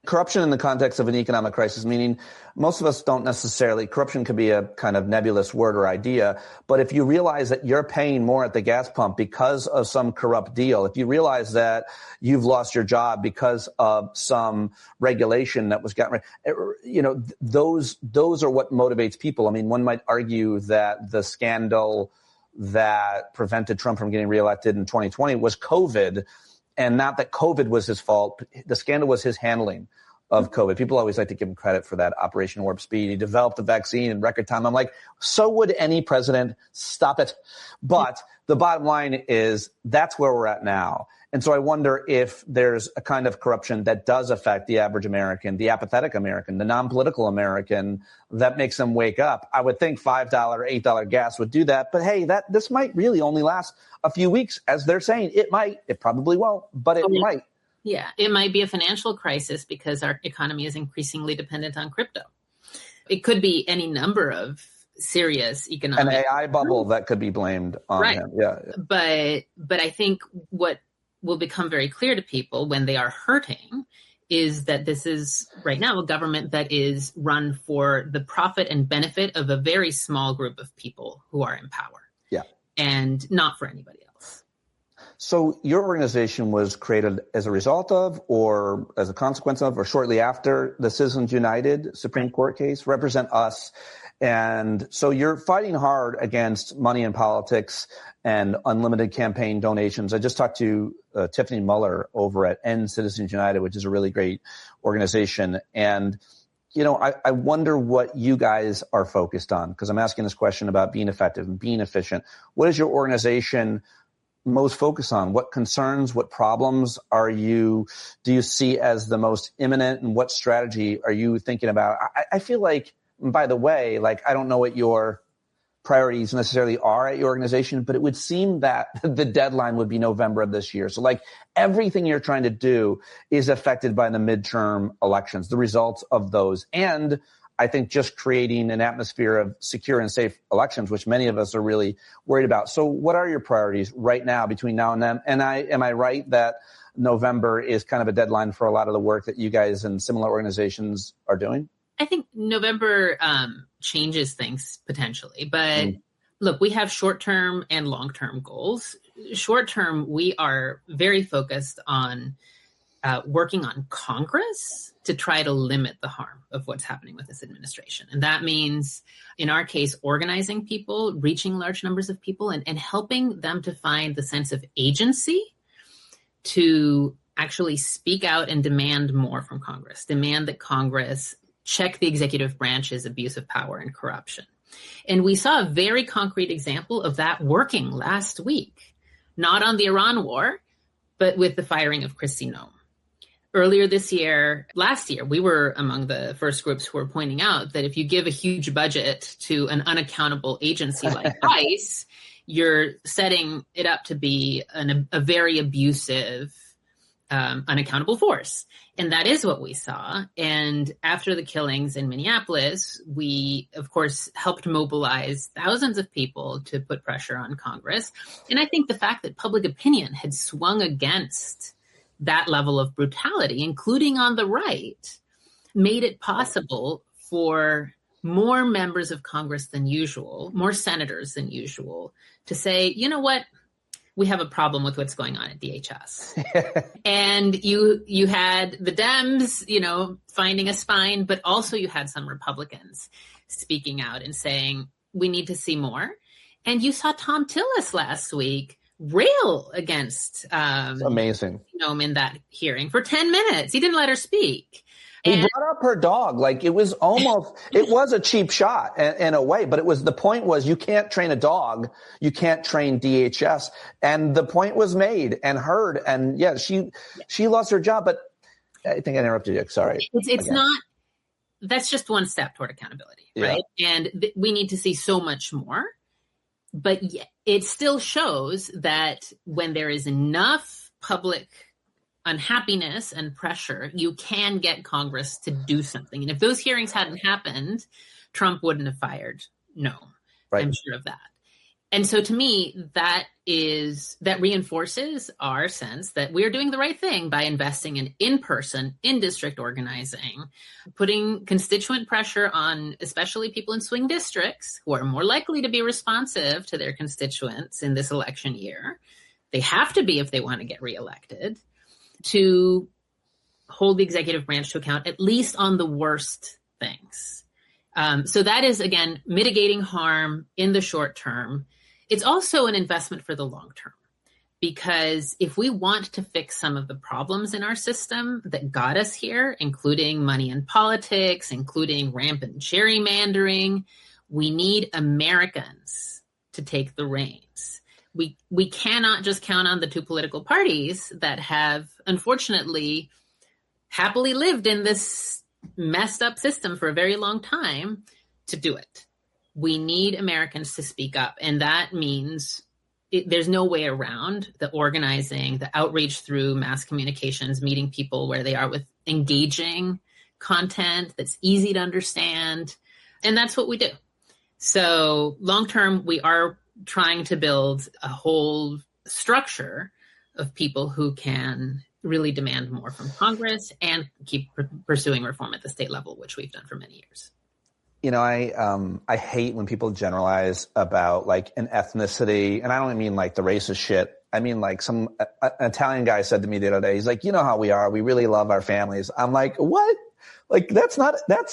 Corruption in the context of an economic crisis, meaning most of us don't necessarily, corruption could be a kind of nebulous word or idea, but if you realize that you're paying more at the gas pump because of some corrupt deal, if you realize that you've lost your job because of some regulation that was gotten, those are what motivates people. I mean, one might argue that the scandal that prevented Trump from getting reelected in 2020 was COVID. And not that COVID was his fault. The scandal was his handling of COVID. People always like to give him credit for that, Operation Warp Speed. He developed the vaccine in record time. I'm like, so would any president. Stop it. But the bottom line is that's where we're at now. And so I wonder if there's a kind of corruption that does affect the average American, the apathetic American, the non-political American, that makes them wake up. I would think $5 or $8 gas would do that. But hey, this might really only last a few weeks, as they're saying. It might. It probably won't, but it might. Yeah, it might be a financial crisis because our economy is increasingly dependent on crypto. It could be any number of serious economic... An AI bubble that could be blamed on him. Yeah. But I think what will become very clear to people when they are hurting is that this is right now a government that is run for the profit and benefit of a very small group of people who are in power. Yeah. And not for anybody else. So your organization was created as a result of, or as a consequence of, or shortly after the Citizens United Supreme Court case, Represent Us. And so you're fighting hard against money in politics and unlimited campaign donations. I just talked to Tiffany Muller over at End Citizens United, which is a really great organization. And, you know, I wonder what you guys are focused on, because I'm asking this question about being effective and being efficient. What is your organization most focused on? What concerns, what problems do you see as the most imminent, and what strategy are you thinking about? I feel like, by the way, like, I don't know what your priorities necessarily are at your organization, but it would seem that the deadline would be November of this year. So like everything you're trying to do is affected by the midterm elections, the results of those. And I think just creating an atmosphere of secure and safe elections, which many of us are really worried about. So what are your priorities right now between now and then? And am I right that November is kind of a deadline for a lot of the work that you guys and similar organizations are doing? I think November changes things potentially. But look, we have short-term and long-term goals. Short-term, we are very focused on working on Congress to try to limit the harm of what's happening with this administration. And that means, in our case, organizing people, reaching large numbers of people, and helping them to find the sense of agency to actually speak out and demand more from Congress, demand that Congress check the executive branch's abuse of power and corruption. And we saw a very concrete example of that working last week, not on the Iran war, but with the firing of Kristi Noem. Earlier last year, we were among the first groups who were pointing out that if you give a huge budget to an unaccountable agency like ICE, you're setting it up to be a very abusive, unaccountable force. And that is what we saw. And after the killings in Minneapolis, we, of course, helped mobilize thousands of people to put pressure on Congress. And I think the fact that public opinion had swung against that level of brutality, including on the right, made it possible for more members of Congress than usual, more senators than usual, to say, you know what? We have a problem with what's going on at DHS. And you had the Dems, finding a spine, but also you had some Republicans speaking out and saying, we need to see more. And you saw Tom Tillis last week rail against amazing Noem in that hearing for 10 minutes. He didn't let her speak. He brought up her dog. Like, it was almost, it was a cheap shot in a way, but the point was, you can't train a dog. You can't train DHS. And the point was made and heard. And yeah, she lost her job, but I think I interrupted you. Sorry. It's not, that's just one step toward accountability, right? And we need to see so much more, but it still shows that when there is enough public unhappiness and pressure, you can get Congress to do something. And if those hearings hadn't happened, Trump wouldn't have fired Noem. Right. I'm sure of that. And so to me, that reinforces our sense that we're doing the right thing by investing in-person, in-district organizing, putting constituent pressure on especially people in swing districts who are more likely to be responsive to their constituents in this election year. They have to be if they want to get reelected, to hold the executive branch to account, at least on the worst things. So that is, again, mitigating harm in the short term. It's also an investment for the long term, because if we want to fix some of the problems in our system that got us here, including money in politics, including rampant gerrymandering, we need Americans to take the reins. We cannot just count on the two political parties that have, unfortunately, happily lived in this messed up system for a very long time to do it. We need Americans to speak up. And that means there's no way around the organizing, the outreach through mass communications, meeting people where they are with engaging content that's easy to understand. And that's what we do. So long term, we are trying to build a whole structure of people who can really demand more from Congress and keep pursuing reform at the state level, which we've done for many years. I hate when people generalize about like an ethnicity, and I don't mean like the racist shit. I mean like an Italian guy said to me the other day, he's like, you know how we are. We really love our families. I'm like, what? Like, that's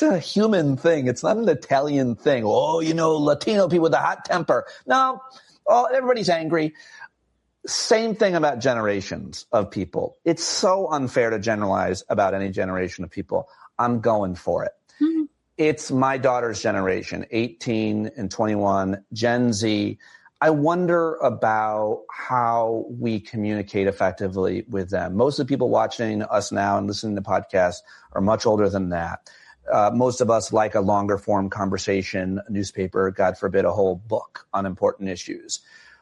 a human thing. It's not an Italian thing. Oh, Latino people with a hot temper. No, everybody's angry. Same thing about generations of people. It's so unfair to generalize about any generation of people. I'm going for it. Mm-hmm. It's my daughter's generation, 18 and 21, Gen Z. I wonder about how we communicate effectively with them. Most of the people watching us now and listening to podcasts are much older than that. Most of us like a longer form conversation, a newspaper, God forbid, a whole book on important issues.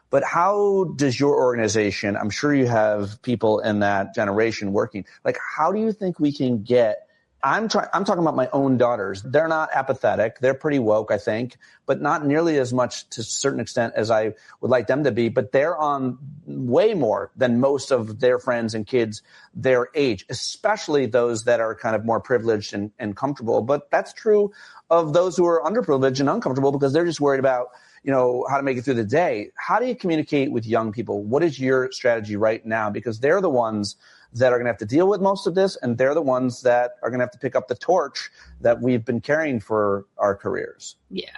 But how does your organization, I'm sure you have people in that generation working, like how do you think we can get, I'm talking about my own daughters. They're not apathetic. They're pretty woke, I think, but not nearly as much to a certain extent as I would like them to be. But they're on way more than most of their friends and kids their age, especially those that are kind of more privileged and comfortable. But that's true of those who are underprivileged and uncomfortable because they're just worried about, how to make it through the day. How do you communicate with young people? What is your strategy right now? Because they're the ones that are going to have to deal with most of this, and they're the ones that are going to have to pick up the torch that we've been carrying for our careers. Yeah.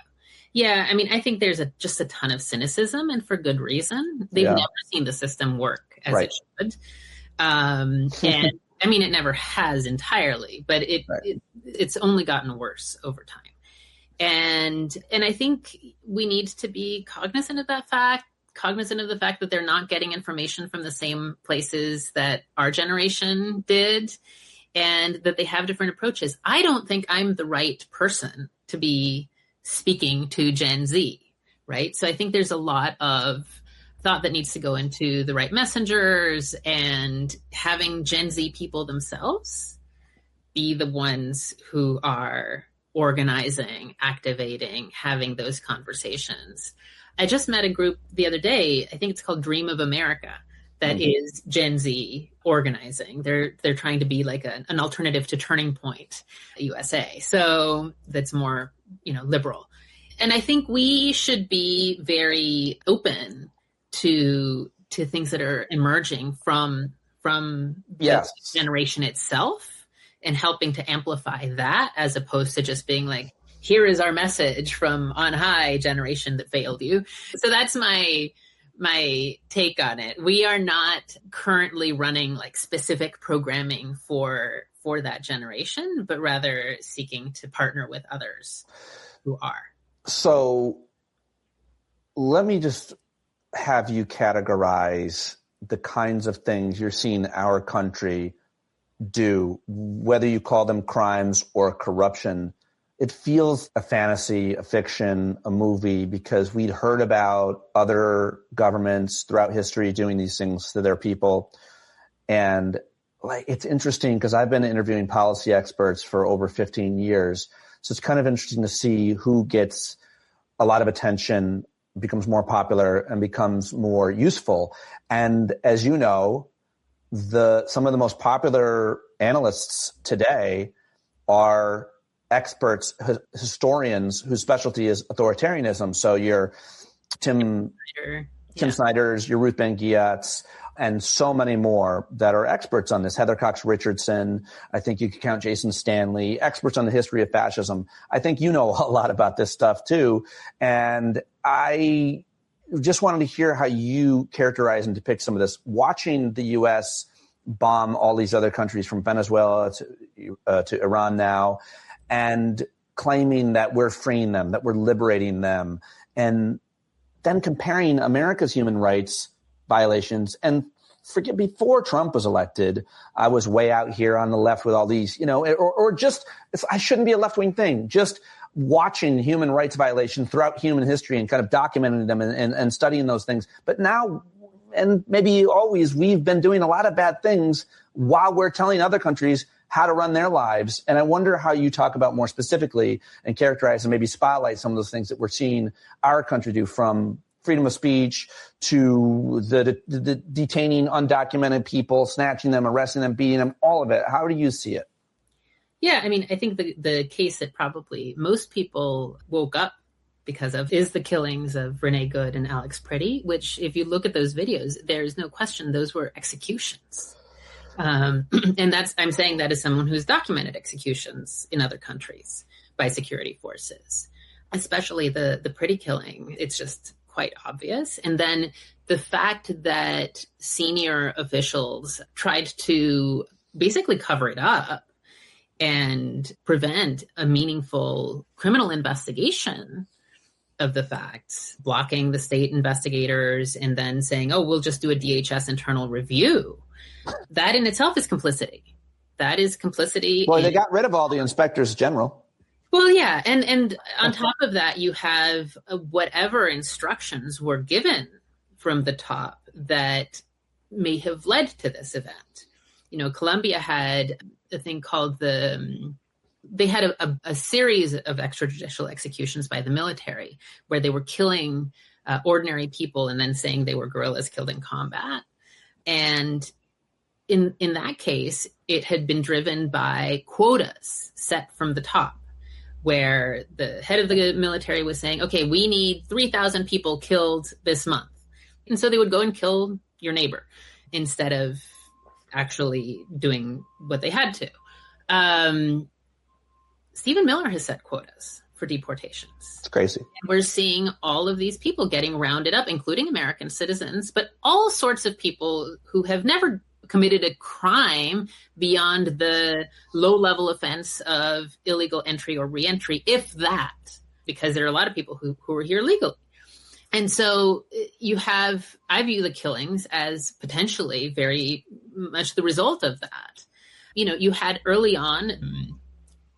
Yeah. I mean, I think there's just a ton of cynicism, and for good reason. They've never seen the system work as it should. And I mean, it never has entirely, but it's only gotten worse over time. And I think we need to be cognizant of that fact, cognizant of the fact that they're not getting information from the same places that our generation did, and that they have different approaches. I don't think I'm the right person to be speaking to Gen Z, right? So I think there's a lot of thought that needs to go into the right messengers and having Gen Z people themselves be the ones who are organizing, activating, having those conversations. I just met a group the other day, I think it's called Dream of America, that is Gen Z organizing. They're trying to be like an alternative to Turning Point USA. So that's more, liberal. And I think we should be very open to things that are emerging from the generation itself, and helping to amplify that, as opposed to just being like, here is our message from on high, generation that failed you. So that's my take on it. We are not currently running like specific programming for that generation, but rather seeking to partner with others who are. So let me just have you categorize the kinds of things you're seeing our country do, whether you call them crimes or corruption. It feels a fantasy, a fiction, a movie, because we'd heard about other governments throughout history doing these things to their people. And it's interesting because I've been interviewing policy experts for over 15 years. So it's kind of interesting to see who gets a lot of attention, becomes more popular, and becomes more useful. And as you know, some of the most popular analysts today are experts, historians whose specialty is authoritarianism. So your Tim Snyder's, your Ruth Ben-Ghiat's, and so many more that are experts on this. Heather Cox Richardson, I think you could count Jason Stanley, experts on the history of fascism. I think you know a lot about this stuff too. And I just wanted to hear how you characterize and depict some of this. Watching the U.S. bomb all these other countries from Venezuela to Iran now, and claiming that we're freeing them, that we're liberating them, and then comparing America's human rights violations. And forget, before Trump was elected, I was way out here on the left with all these, or just, I shouldn't be a left-wing thing, just watching human rights violations throughout human history and kind of documenting them and studying those things. But now, and maybe always, we've been doing a lot of bad things while we're telling other countries how to run their lives. And I wonder how you talk about more specifically and characterize and maybe spotlight some of those things that we're seeing our country do, from freedom of speech to the detaining undocumented people, snatching them, arresting them, beating them, all of it. How do you see it? Yeah, I mean, I think the case that probably most people woke up because of is the killings of Renee Good and Alex Pretty, which if you look at those videos, there's no question those were executions. And I'm saying that as someone who's documented executions in other countries by security forces, especially the pretty killing. It's just quite obvious. And then the fact that senior officials tried to basically cover it up and prevent a meaningful criminal investigation of the facts, blocking the state investigators and then saying, oh, we'll just do a DHS internal review. That in itself is complicity. That is complicity. Well, they got rid of all the inspectors general. Well, yeah. And on top of that, you have whatever instructions were given from the top that may have led to this event. Colombia had a thing called they had a series of extrajudicial executions by the military where they were killing ordinary people and then saying they were guerrillas killed in combat. And in that case, it had been driven by quotas set from the top, where the head of the military was saying, okay, we need 3,000 people killed this month. And so they would go and kill your neighbor instead of actually doing what they had to. Stephen Miller has set quotas for deportations. It's crazy. And we're seeing all of these people getting rounded up, including American citizens, but all sorts of people who have never committed a crime beyond the low-level offense of illegal entry or reentry, if that, because there are a lot of people who are here legally. And so I view the killings as potentially very much the result of that. You had early on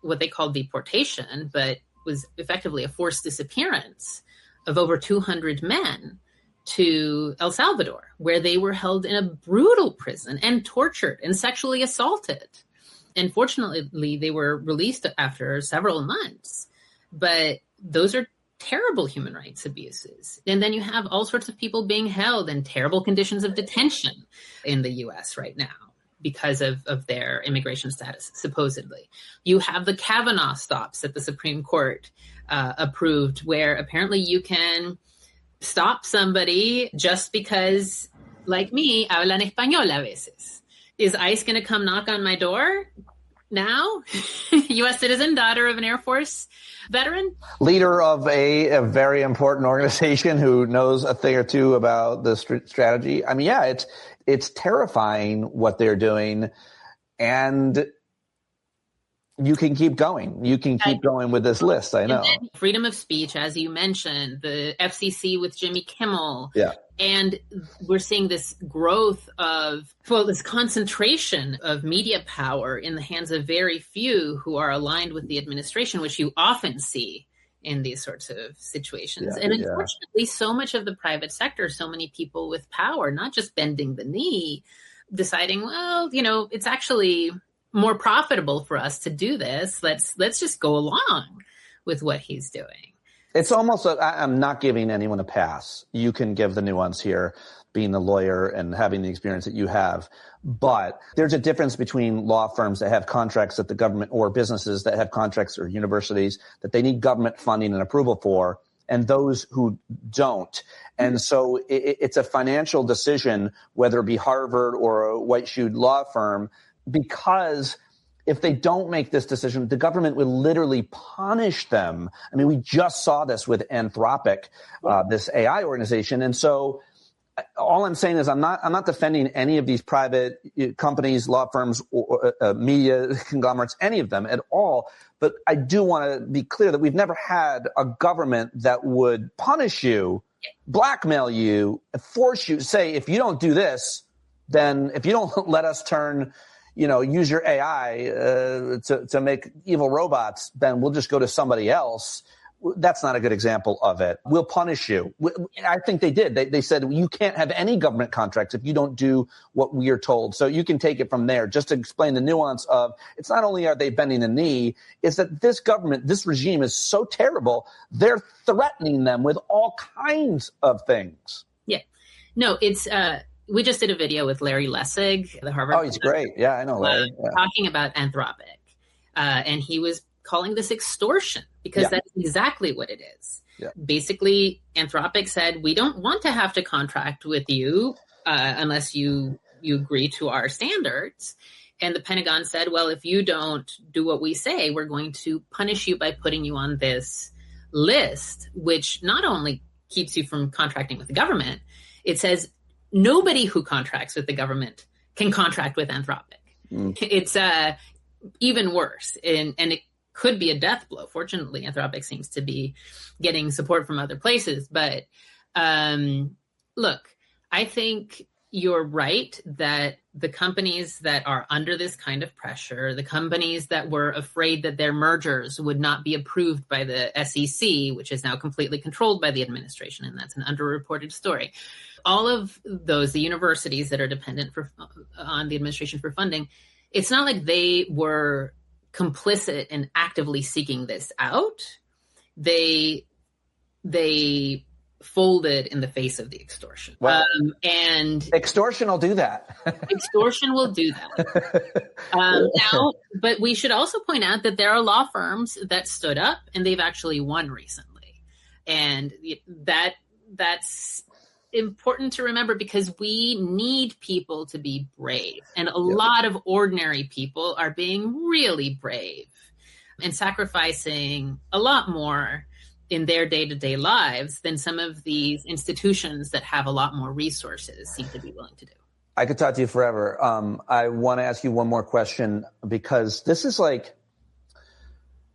what they called deportation, but was effectively a forced disappearance of over 200 men to El Salvador, where they were held in a brutal prison and tortured and sexually assaulted. And fortunately, they were released after several months. But those are terrible human rights abuses. And then you have all sorts of people being held in terrible conditions of detention in the U.S. right now because of their immigration status, supposedly. You have the Kavanaugh stops that the Supreme Court approved, where apparently you can stop somebody just because, like me, hablan español a veces. Is ICE going to come knock on my door now? U.S. citizen, daughter of an Air Force veteran? Leader of a very important organization who knows a thing or two about the strategy. I mean, yeah, it's terrifying what they're doing. And you can keep going. You can keep going with this list. I know. Freedom of speech, as you mentioned, the FCC with Jimmy Kimmel. Yeah. And we're seeing this growth this concentration of media power in the hands of very few who are aligned with the administration, which you often see in these sorts of situations. Yeah, and unfortunately, so much of the private sector, so many people with power, not just bending the knee, deciding, well, it's actually more profitable for us to do this. Let's just go along with what he's doing. It's almost I'm not giving anyone a pass. You can give the nuance here, being a lawyer and having the experience that you have. But there's a difference between law firms that have contracts that the government, or businesses that have contracts, or universities that they need government funding and approval for, and those who don't. And so it's a financial decision, whether it be Harvard or a white-shoed law firm, because if they don't make this decision, the government will literally punish them. I mean, we just saw this with Anthropic, this AI organization. And so all I'm saying is I'm not defending any of these private companies, law firms, or media conglomerates, any of them at all. But I do want to be clear that we've never had a government that would punish you, blackmail you, force you, say, if you don't do this, then if you don't let us use your AI to make evil robots, then we'll just go to somebody else. That's not a good example of it. We'll punish you. I think they did. They said you can't have any government contracts if you don't do what we are told. So you can take it from there. Just to explain the nuance of, it's not only are they bending the knee, it's that this government, this regime is so terrible, they're threatening them with all kinds of things. Yeah. No, it's we just did a video with Larry Lessig, the Harvard. Oh, he's great. Yeah, I know Larry. Talking about Anthropic. And he was calling this extortion, because that's exactly what it is. Yeah. Basically, Anthropic said, we don't want to have to contract with you unless you you agree to our standards. And the Pentagon said, well, if you don't do what we say, we're going to punish you by putting you on this list, which not only keeps you from contracting with the government, it says nobody who contracts with the government can contract with Anthropic. It's even worse, and it could be a death blow. Fortunately, Anthropic seems to be getting support from other places. But look, I think you're right that the companies that are under this kind of pressure, the companies that were afraid that their mergers would not be approved by the SEC, which is now completely controlled by the administration, and that's an underreported story. All of those, the universities that are dependent on the administration for funding, it's not like they were complicit in actively seeking this out. They folded in the face of the extortion. Well, and extortion will do that. Extortion will do that. Now, but we should also point out that there are law firms that stood up and they've actually won recently. And that's important to remember because we need people to be brave. And a lot of ordinary people are being really brave and sacrificing a lot more in their day-to-day lives than some of these institutions that have a lot more resources seem to be willing to do. I could talk to you forever. I want to ask you one more question because this is like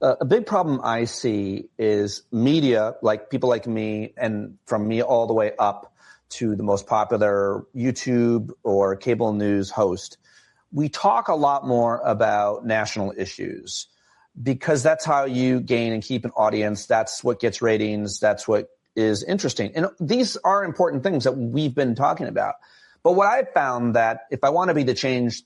a big problem I see is media, like people like me, and from me all the way up to the most popular YouTube or cable news host. We talk a lot more about national issues because that's how you gain and keep an audience. That's what gets ratings. That's what is interesting. And these are important things that we've been talking about. But what I've found that if I want to be the change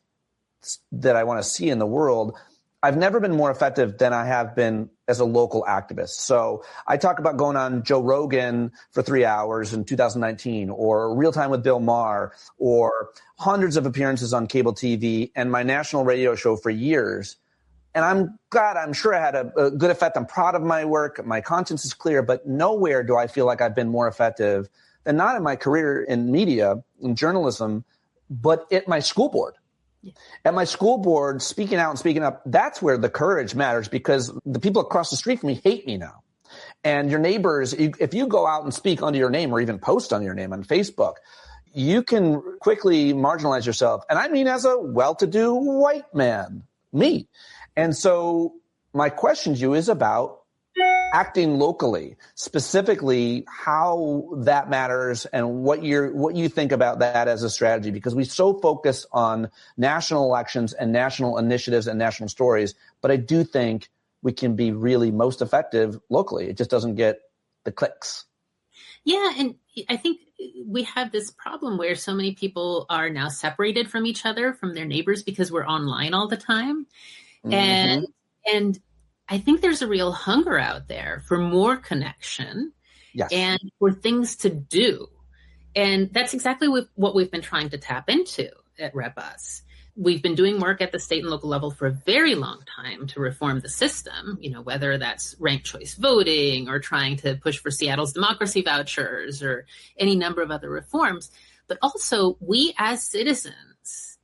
that I want to see in the world, I've never been more effective than I have been as a local activist. So I talk about going on Joe Rogan for 3 hours in 2019 or Real Time with Bill Maher or hundreds of appearances on cable TV and my national radio show for years. And I'm sure I had a good effect. I'm proud of my work. My conscience is clear, but nowhere do I feel like I've been more effective than not in my career in media, in journalism, but at my school board. Yeah. At my school board, speaking out and speaking up, that's where the courage matters because the people across the street from me hate me now. And your neighbors, if you go out and speak under your name or even post under your name on Facebook, you can quickly marginalize yourself. And I mean as a well-to-do white man, me. And so my question to you is about acting locally, specifically how that matters and what you think about that as a strategy, because we so focus on national elections and national initiatives and national stories. But I do think we can be really most effective locally. It just doesn't get the clicks. Yeah. And I think we have this problem where so many people are now separated from each other, from their neighbors, because we're online all the time. Mm-hmm. And I think there's a real hunger out there for more connection and for things to do. And that's exactly what we've been trying to tap into at RepUs. We've been doing work at the state and local level for a very long time to reform the system, whether that's ranked choice voting or trying to push for Seattle's democracy vouchers or any number of other reforms. But also we as citizens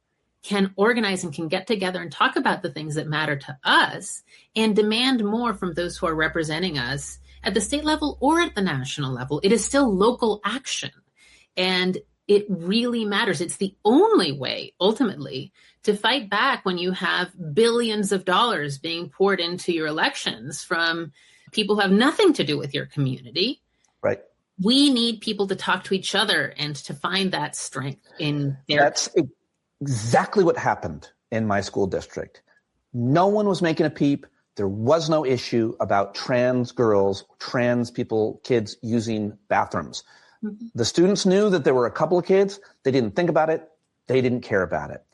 can organize and can get together and talk about the things that matter to us and demand more from those who are representing us at the state level or at the national level. It is still local action. And it really matters. It's the only way, ultimately, to fight back when you have billions of dollars being poured into your elections from people who have nothing to do with your community. Right. We need people to talk to each other and to find that strength in their... That's exactly what happened in my school district. No one was making a peep. There was no issue about trans girls, trans people, kids using bathrooms. Mm-hmm. The students knew that there were a couple of kids. They didn't think about it. They didn't care about it.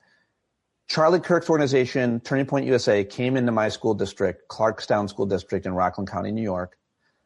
Charlie Kirk's organization, Turning Point USA, came into my school district, Clarkstown School District in Rockland County, New York.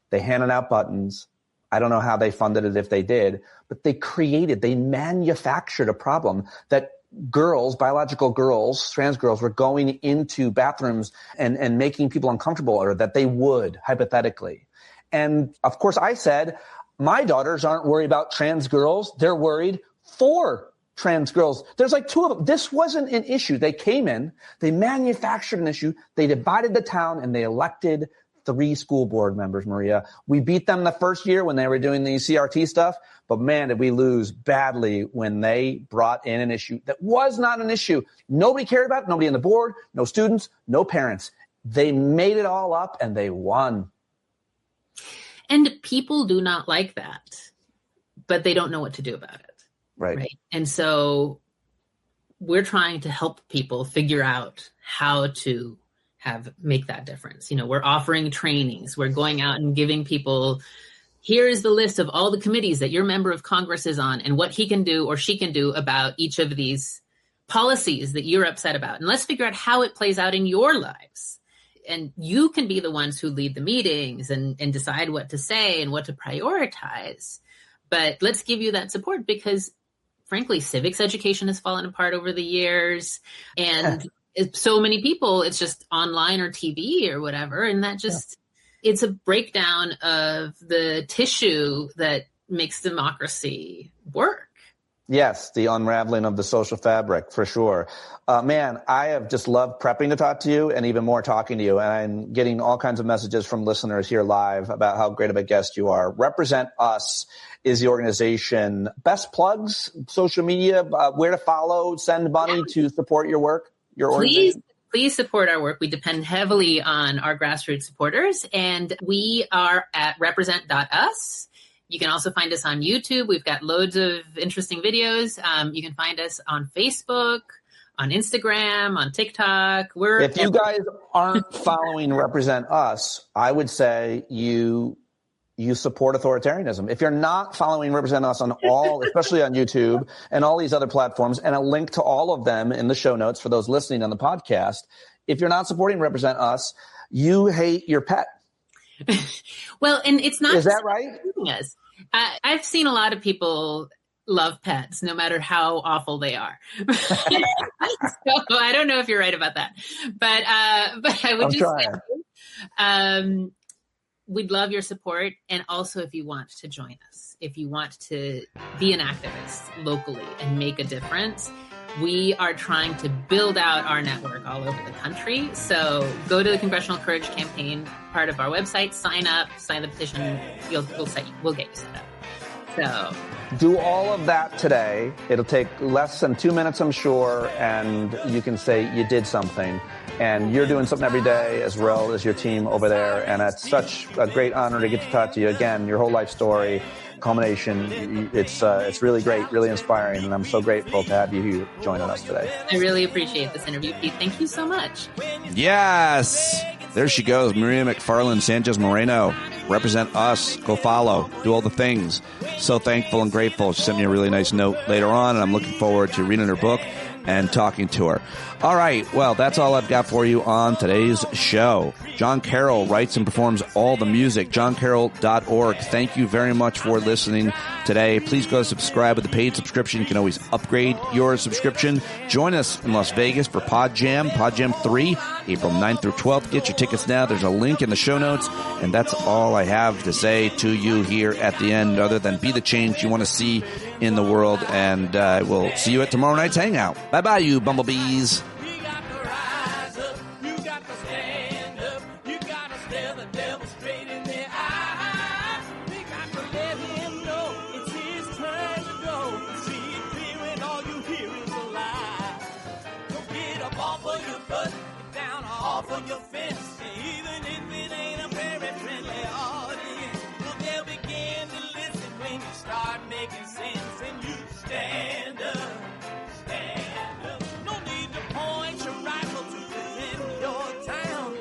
They handed out buttons. I don't know how they funded it if they did, but they manufactured a problem that girls, biological girls, trans girls were going into bathrooms and making people uncomfortable, or that they would, hypothetically. And of course I said, my daughters aren't worried about trans girls. They're worried for trans girls. There's like 2 of them. This wasn't an issue. They came in, they manufactured an issue, they divided the town, and they elected 3 school board members, Maria. We beat them the first year when they were doing the CRT stuff, but man, did we lose badly when they brought in an issue that was not an issue. Nobody cared about it, nobody on the board, no students, no parents. They made it all up and they won. And people do not like that, but they don't know what to do about it. Right. And so we're trying to help people figure out how to make that difference. We're offering trainings. We're going out and giving people, here is the list of all the committees that your member of Congress is on and what he can do or she can do about each of these policies that you're upset about. And let's figure out how it plays out in your lives. And you can be the ones who lead the meetings and decide what to say and what to prioritize. But let's give you that support because, frankly, civics education has fallen apart over the years. And so many people, it's just online or TV or whatever. And that just, it's a breakdown of the tissue that makes democracy work. Yes, the unraveling of the social fabric, for sure. Man, I have just loved prepping to talk to you and even more talking to you. And I'm getting all kinds of messages from listeners here live about how great of a guest you are. Represent Us is the organization. Best plugs, social media, where to follow, send money to support your work, your organization? Please support our work. We depend heavily on our grassroots supporters. And we are at represent.us. You can also find us on YouTube. We've got loads of interesting videos. You can find us on Facebook, on Instagram, on TikTok. If you guys aren't following Represent Us, I would say you support authoritarianism. If you're not following Represent Us on all, especially on YouTube and all these other platforms, and a link to all of them in the show notes for those listening on the podcast, if you're not supporting Represent Us, you hate your pet. Well, and it's not. Is that right? Us. I've seen a lot of people love pets, no matter how awful they are. So I don't know if you're right about that, but I would say we'd love your support, and also if you want to join us, if you want to be an activist locally and make a difference. We are trying to build out our network all over the country. So go to the Congressional Courage Campaign part of our website, sign up, sign the petition. We'll get you set up. So do all of that today. It'll take less than 2 minutes, I'm sure, and you can say you did something. And you're doing something every day as well as your team over there. And it's such a great honor to get to talk to you again. Your whole life story, culmination. It's really great, really inspiring. And I'm so grateful to have you here joining us today. I really appreciate this interview, Pete. Thank you so much. Yes. There she goes. Maria McFarland Sánchez-Moreno. Represent Us. Go follow. Do all the things. So thankful and grateful. She sent me a really nice note later on, and I'm looking forward to reading her book and talking to her. All right. Well, that's all I've got for you on today's show. John Carroll writes and performs all the music. JohnCarroll.org. Thank you very much for listening today. Please go subscribe with a paid subscription. You can always upgrade your subscription. Join us in Las Vegas for PodJam 3, April 9th through 12th. Get your tickets now. There's a link in the show notes. And that's all I have to say to you here at the end, other than be the change you want to see in the world. And we'll see you at tomorrow night's hangout. Bye-bye, you bumblebees. Your fence, even if it ain't a very friendly audience, well, they'll begin to listen when you start making sense and you stand up. No need to point your rifle to defend your town.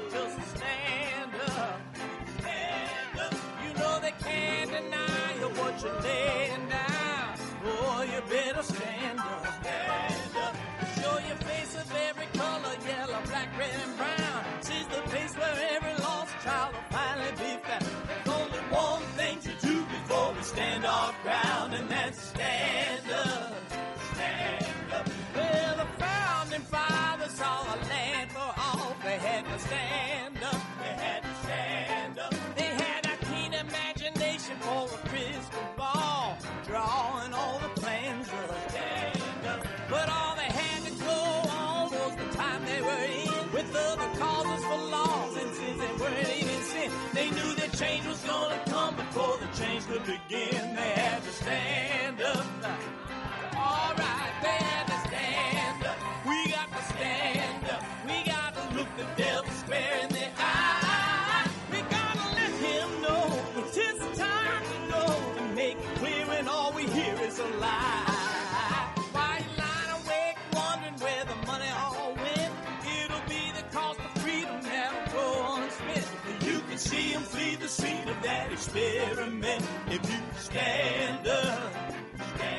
can see them flee the scene of that experiment. If you stand up,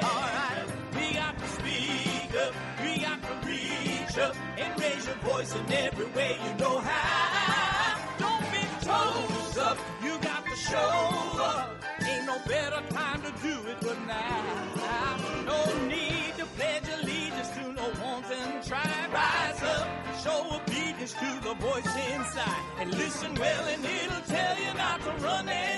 all right, we got to speak up, we got to reach up and raise your voice in every way you know how. Don't be toes up, you got to show up. Ain't no better time to do it but now. No need to pledge allegiance to no wanton tribe. Rise up, show obedience to the voice inside, and listen well and it'll tell you not to run and